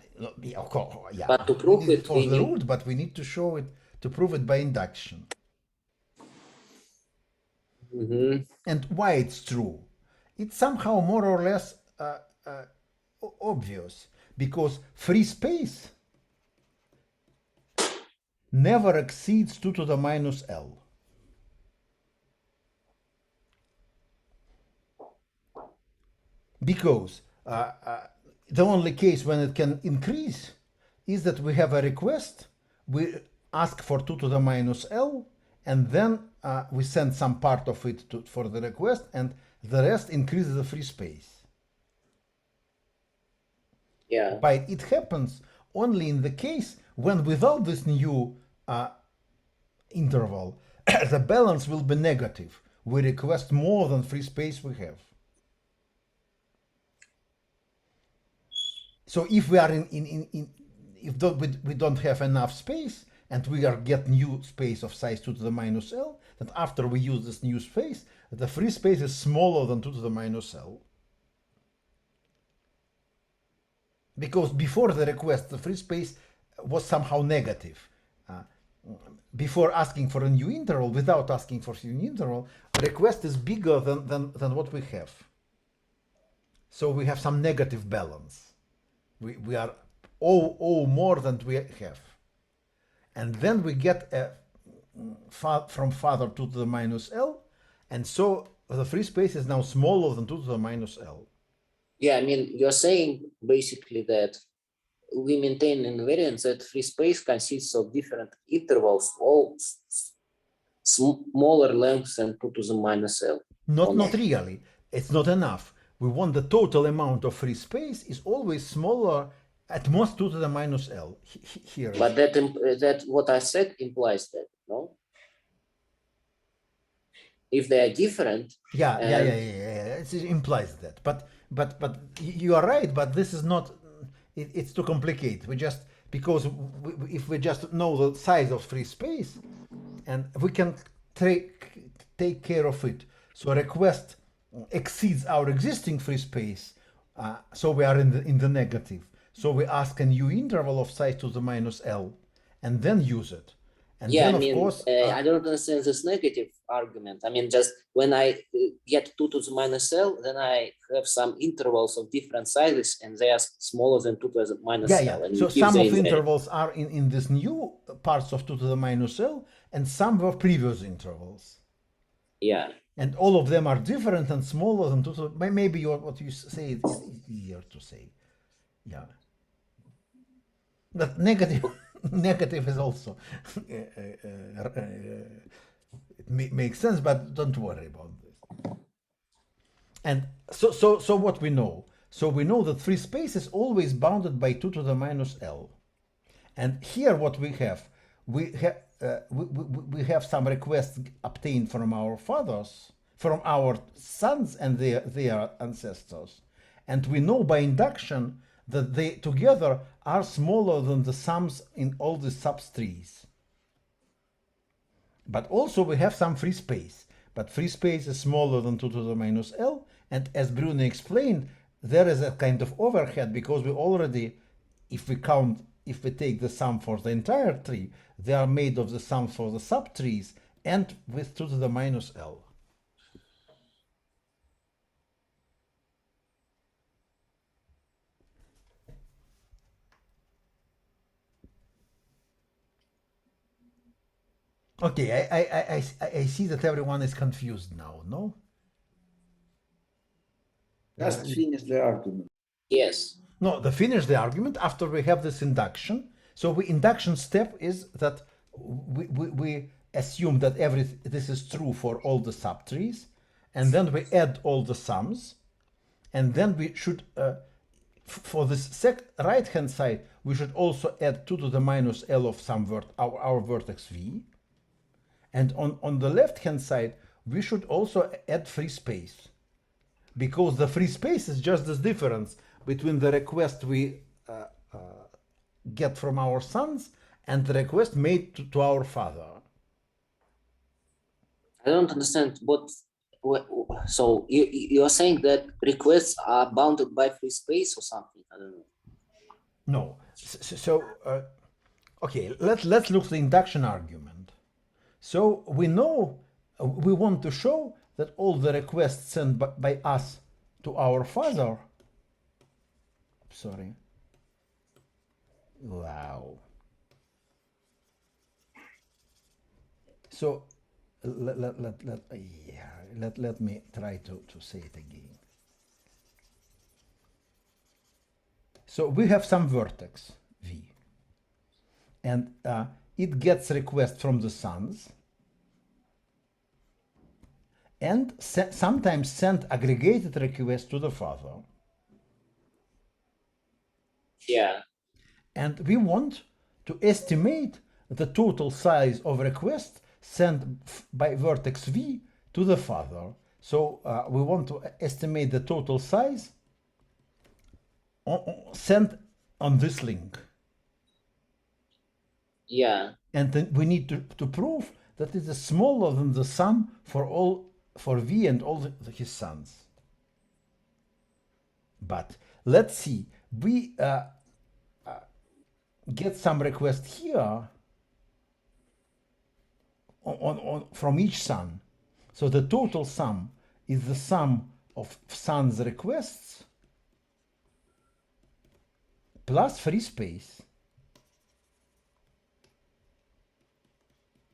of course, yeah. But to prove we need it, for we the need- root, but we need to show it to prove it by induction. Mhm. And why it's true? It's somehow more or less obvious, because free space never exceeds 2 to the minus L. Because the only case when it can increase is that we have a request, we ask for 2 to the minus L, and then we send some part of it for the request, and the rest increases the free space. Yeah. But it happens only in the case when without this new interval, the balance will be negative. We request more than free space we have. So if we are we don't have enough space and we are get new space of size 2 to the minus L, that after we use this new space, the free space is smaller than 2 to the minus L. Because before the request, the free space was somehow negative. Before asking for a new interval, without asking for a new interval, the request is bigger than what we have. So we have some negative balance. We are more than we have. And then we get from father 2 to the minus L, and so the free space is now smaller than 2 to the minus L. Yeah, I mean, you're saying basically that we maintain invariance that free space consists of different intervals, all smaller lengths than 2 to the minus L. Not really. It's not enough. We want the total amount of free space is always smaller, at most 2 to the minus L. Here. But that what I said implies that, no? If they are different. Yeah. It implies that. But you are right. But this is not. It's too complicated. We just because if we just know the size of free space, and we can take care of it. So request exceeds our existing free space, so we are in the negative. So we ask a new interval of size to the minus L, and then use it. And Yeah, then I of mean, course, I don't understand this negative argument. I mean, just when I get 2 to the minus L, then I have some intervals of different sizes, and they are smaller than 2 to the minus yeah. L. And So we keep some the of invariant. intervals are in this new parts of 2 to the minus L, and some were previous intervals. Yeah. And all of them are different and smaller than 2 to maybe what you say is easier to say. Yeah. But negative, negative is also it makes sense, but don't worry about this. And so what we know? So we know that free space is always bounded by 2 to the minus L. And here what we have some requests obtained from our fathers, from our sons and their ancestors. And we know by induction that they together are smaller than the sums in all the subtrees. But also we have some free space. But free space is smaller than 2 to the minus L. And as Bruno explained, there is a kind of overhead because we already, if we take the sum for the entire tree, they are made of the sum for the subtrees and with 2 to the minus L. Okay, I see that everyone is confused now, no? Just finish the argument. Yes. No, finish the argument after we have this induction. So the induction step is that we assume that this is true for all the subtrees, and then we add all the sums, and then we should, for this right hand side, we should also add 2 to the minus L of some our vertex V. And on the left hand side, we should also add free space, because the free space is just this difference between the request we get from our sons and the request made to our father. I don't understand what so you are saying that requests are bounded by free space or something? I don't know. No. So okay, let's look at the induction argument. So we know we want to show that all the requests sent by us to our father. Sorry. Wow. So let me try to say it again. So we have some vertex V, and it gets request from the sons, and sometimes send aggregated requests to the father. Yeah. And we want to estimate the total size of request sent by vertex V to the father. So we want to estimate the total size sent on this link. Yeah. And then we need to prove that it is smaller than the sum for V and all his sons. But let's see, we get some request here from each son. So the total sum is the sum of sons' requests plus free space.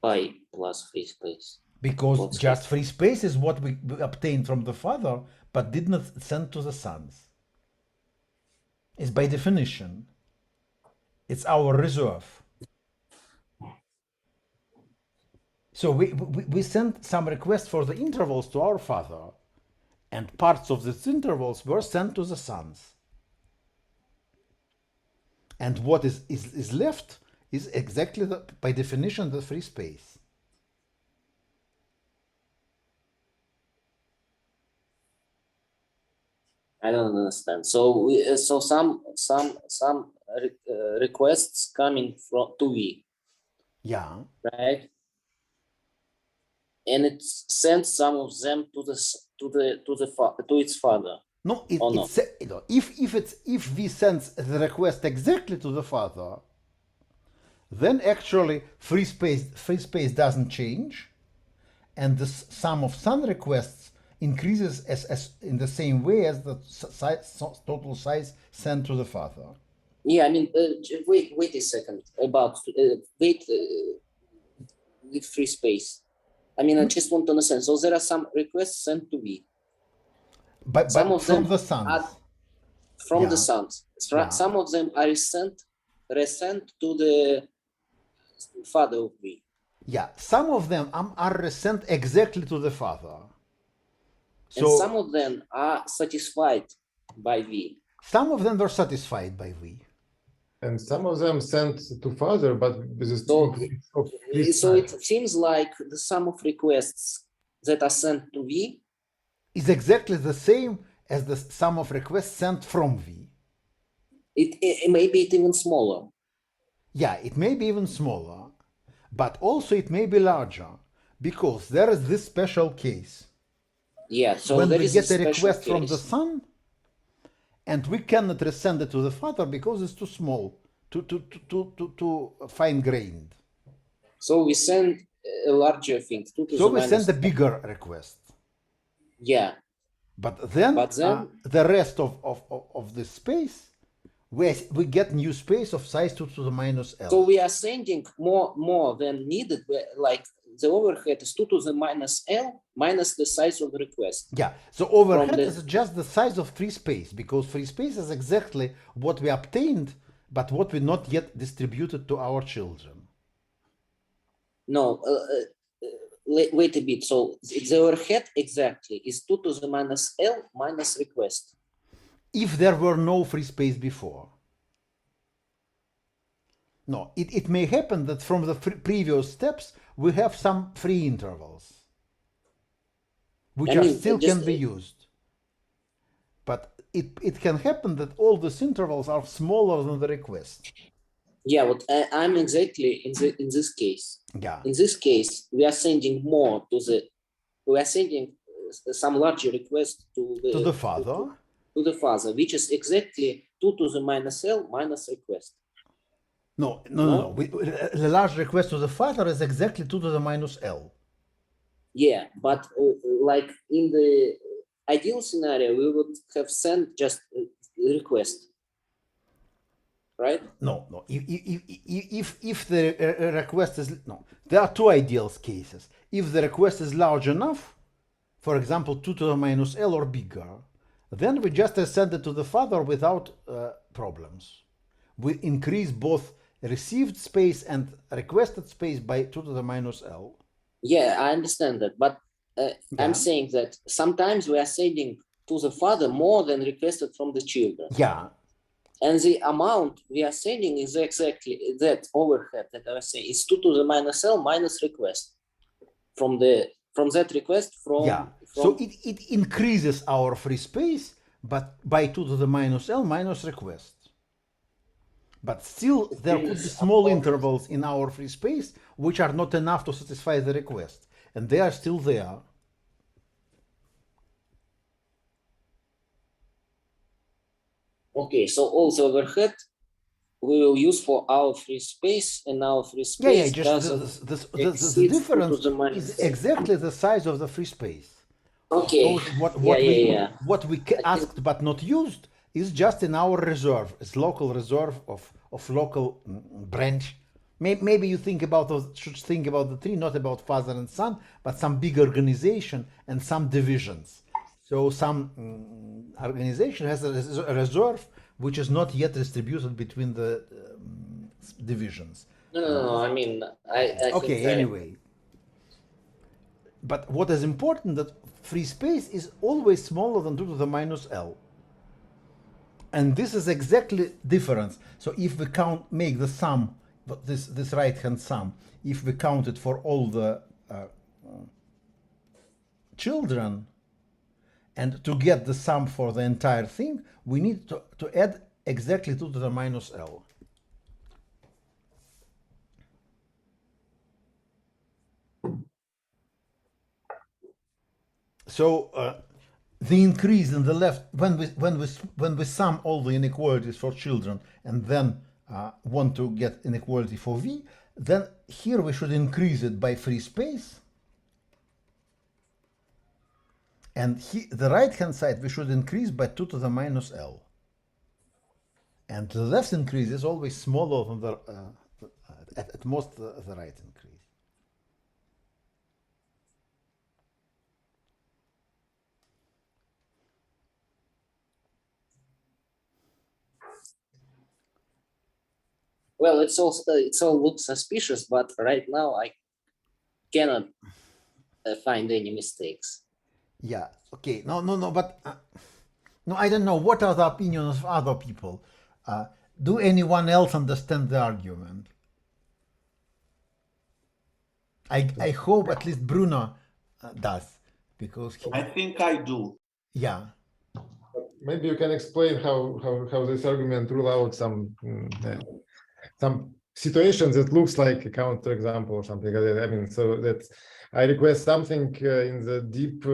Pi plus free space. Because just free space is what we obtained from the father, but did not send to the sons. It's by definition. It's our reserve. So we sent some requests for the intervals to our father, and parts of these intervals were sent to the sons. And what is left is exactly, by definition, the free space. I don't understand. So some requests coming from to V. Yeah. Right. And it sends some of them to its father. No, if we send the request exactly to the father, then actually free space doesn't change, and the sum of son requests increases as in the same way as the total size sent to the father. Yeah, I mean, wait a second about with free space. I mean, I just want to understand. So there are some requests sent to V. But Some of from them the sons. are from Yeah. the sons. Yeah. Some of them are resent to the father of V. Yeah, some of them are sent exactly to the father. And So some of them are satisfied by V. some of them were satisfied by V. And some of them sent to father, but with a So, increase of free so it space. seems like the sum of requests that are sent to V Is exactly the same as the sum of requests sent from V. it may be even smaller. Yeah, it may be even smaller, but also it may be larger, because there is this special case. Yeah, so when there we is get a special request from the case. son, and we cannot resend it to the father because it's too small, too fine-grained. So we send a larger thing. 2 to So the we minus send a bigger request. Yeah, But then, the rest of the space, we get new space of size 2 to the minus L. so we are sending more than needed. Like the overhead is 2 to the minus L minus the size of the request. Yeah, so overhead is just the size of free space, because free space is exactly what we obtained, but what we not yet distributed to our children. No, wait a bit. So the overhead exactly is 2 to the minus L minus request. If there were no free space before. No, it may happen that from the previous steps we have some free intervals, which still can be used. But it can happen that all these intervals are smaller than the request. Yeah, what I'm exactly in this case. Yeah. In this case, we are sending more to the. We are sending some larger request to the father. To the father, which is exactly 2 to the minus L minus request. No. The large request to the father is exactly 2 to the minus L. Yeah, but like in the ideal scenario, we would have sent just a request, right? No. If the request is there are two ideal cases. If the request is large enough, for example, 2 to the minus L or bigger, then we just send it to the father without problems. We increase both received space and requested space by 2 to the minus L. Yeah, I understand that, but I'm saying that sometimes we are sending to the father more than requested from the children. Yeah. And the amount we are sending is exactly that overhead that I was saying. It's 2 to the minus L minus request from that request from. So it increases our free space, but by 2 to the minus L minus request. But still, there could be small intervals in our free space which are not enough to satisfy the request, and they are still there. Okay, so all the overhead we will use for our free space, and our free space just the difference is exactly the size of the free space. Okay. So what we asked but not used is just in our reserve. It's local reserve of local branch. Maybe you should think about the tree, not about father and son, but some big organization and some divisions. So some organization has a reserve which is not yet distributed between the divisions. No. I mean, I okay. Anyway, but what is important that free space is always smaller than 2 to the minus L. And this is exactly difference. So if we make the sum, this right-hand sum, if we count it for all the children, and to get the sum for the entire thing, we need to add exactly 2 to the minus L. So the increase in the left, when we sum all the inequalities for children and then want to get inequality for v, then here we should increase it by free space. And the right-hand side we should increase by 2 to the minus L. And the left increase is always smaller than the, at most the right increase. Well, it all looks suspicious, but right now I cannot find any mistakes. Yeah, okay, no, but no, I don't know. What are the opinions of other people? Do anyone else understand the argument? I hope at least Bruno does, because he, I think I do. yeah. Maybe you can explain how this argument rule out some situations that looks like a counterexample or something like that. I mean, so that I request something in the deep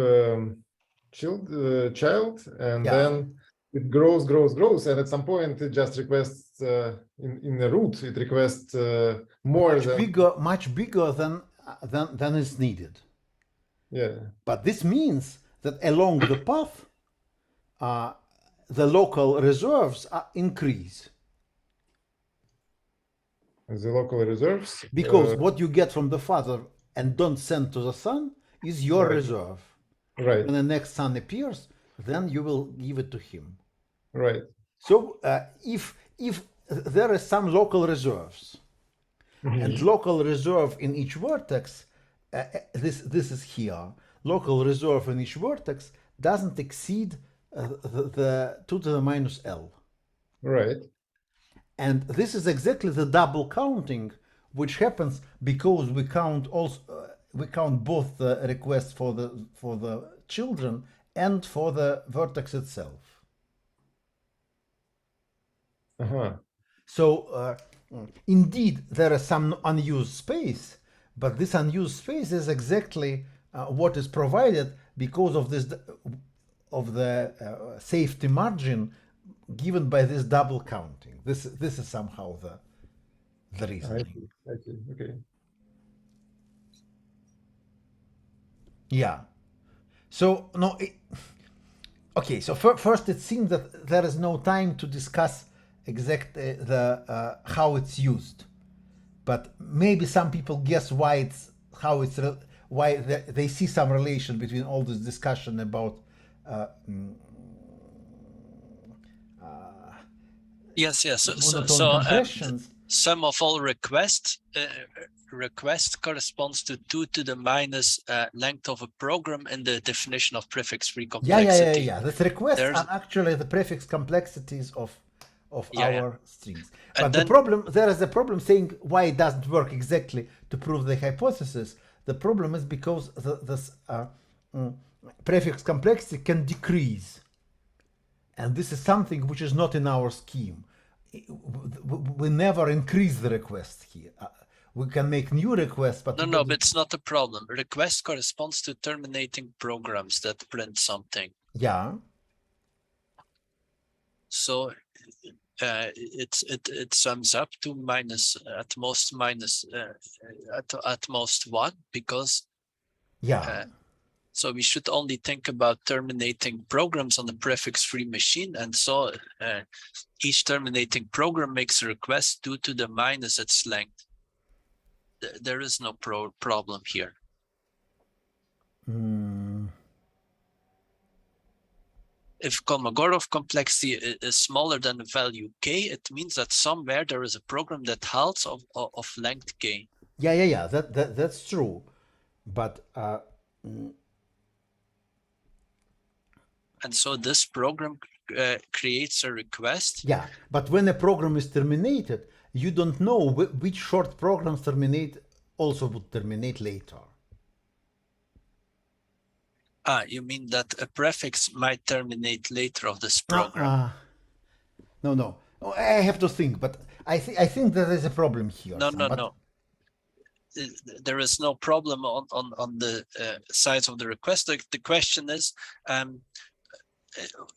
child, and then it grows, and at some point it just requests in the root. It requests more much bigger than is needed. Yeah. But this means that along the path, the local reserves increase. The local reserves? Because what you get from the father and don't send to the son is your reserve. Right. When the next son appears, then you will give it to him. Right. So if there is some local reserves, and local reserve in each vertex, this is here, local reserve in each vertex doesn't exceed the 2 to the minus L. Right. And this is exactly the double counting, which happens because we count both the requests for the children and for the vertex itself. So indeed there is some unused space, but this unused space is exactly what is provided because of this safety margin given by this double counting. This is somehow the reasoning. I see. Okay. Yeah. So no. Okay. So first, it seems that there is no time to discuss exactly how it's used, but maybe some people guess why they see some relation between all this discussion about. Yes. So sum of all request corresponds to 2 to the minus length of a program in the definition of prefix-free complexity. Yeah. The requests are actually the prefix complexities of our strings. But there is a problem saying why it doesn't work exactly to prove the hypothesis. The problem is because this prefix complexity can decrease. And this is something which is not in our scheme. We never increase the request here. We can make new requests, but but it's not a problem. Request corresponds to terminating programs that print something. Yeah. So it sums up to at most 1 because so we should only think about terminating programs on the prefix-free machine, and so each terminating program makes a request 2 to the minus its length. There is no problem here. If Kolmogorov complexity is smaller than the value k, it means that somewhere there is a program that halts of length k. Yeah. That's true, but. And so this program creates a request. Yeah, but when a program is terminated, you don't know which short programs would terminate later. You mean that a prefix might terminate later of this program? No. I have to think, but I think there is a problem here. No. There is no problem on the size of the request. The question is,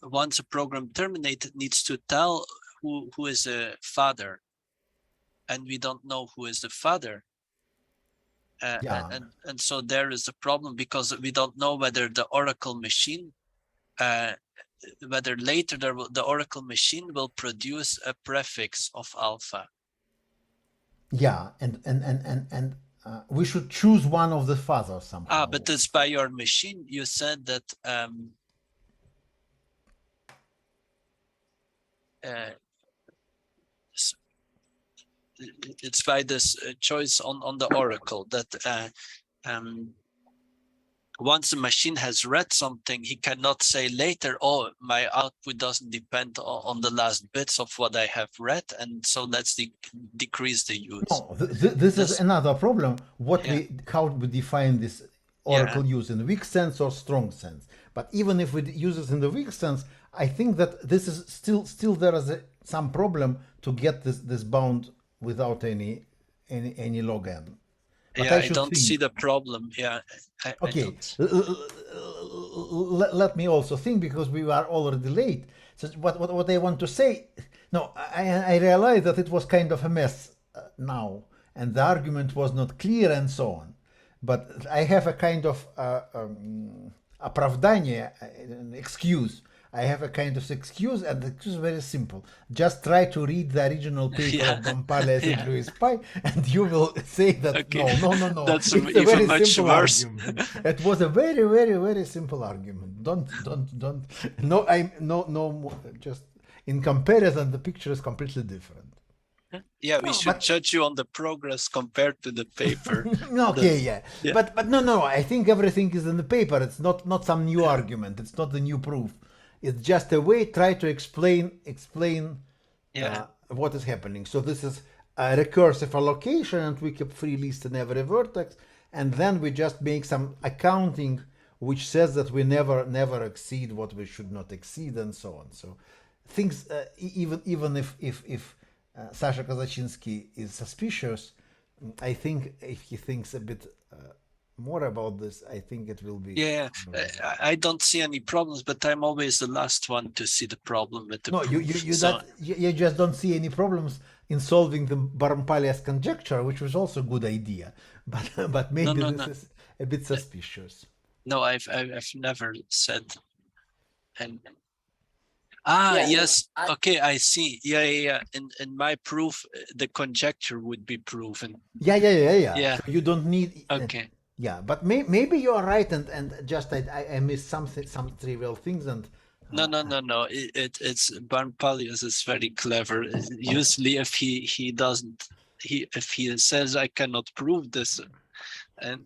once a program terminated, needs to tell who is a father. and we don't know who is the father. Yeah. And so there is a problem because we don't know whether the oracle machine, whether later the oracle machine will produce a prefix of alpha. Yeah, and we should choose one of the fathers somehow. But it's by your machine. You said that it's by this choice on the oracle that once the machine has read something, he cannot say later, oh, my output doesn't depend on the last bits of what I have read, and so let's decrease the use. No, this is another problem. How we define this oracle use, in weak sense or strong sense. But even if we use it in the weak sense, I think that this is still there is some problem to get this bound without any log n. But I don't see the problem. Okay, let me also think, because we are already late. So what I want to say, no, I realize that it was kind of a mess now, and the argument was not clear and so on. But I have a kind of оправдание, an excuse. I have a kind of excuse, and the excuse is very simple. Just try to read the original paper of Barmpalias and Lewis-Pye, and you will say that no. That's it's even a very much simple worse. argument. It was a very, very, very simple argument. Don't. No. Just in comparison, the picture is completely different. Yeah, we should judge you on the progress compared to the paper. Okay, but no. I think everything is in the paper. It's not some new argument. It's not the new proof. It's just a way try to explain what is happening. So this is a recursive allocation, and we keep free list in every vertex, and then we just make some accounting which says that we never exceed what we should not exceed, and so on. So things even if Sasha Kazachinsky is suspicious, I think if he thinks a bit more about this, I think it will be. I don't see any problems, but I'm always the last one to see the problem with the proof. You just don't see any problems in solving the Barmpalias conjecture, which was also a good idea, but maybe this is a bit suspicious. No, I've never said. And yes, okay, I see. Yeah. In my proof, the conjecture would be proven. Yeah. So you don't need. Okay. Yeah, but maybe you're right, and just I missed some trivial things, and no. It's Barmpalias is very clever. Usually, if he doesn't, if he says I cannot prove this, and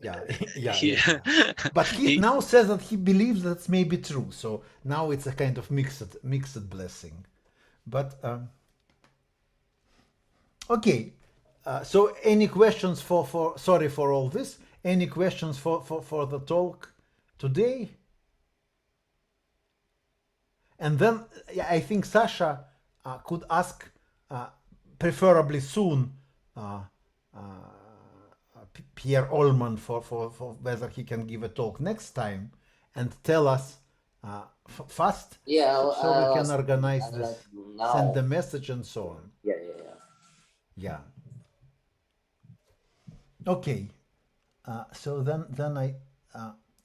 but he now says that he believes that's maybe true. So now it's a kind of mixed blessing. But okay. So any questions for sorry for all this? Any questions for the talk today? And then I think Sasha could ask, preferably soon, Pierre Ullman for whether he can give a talk next time, and tell us fast, so we can organize this, send the message and so on. Yeah. Okay. So then I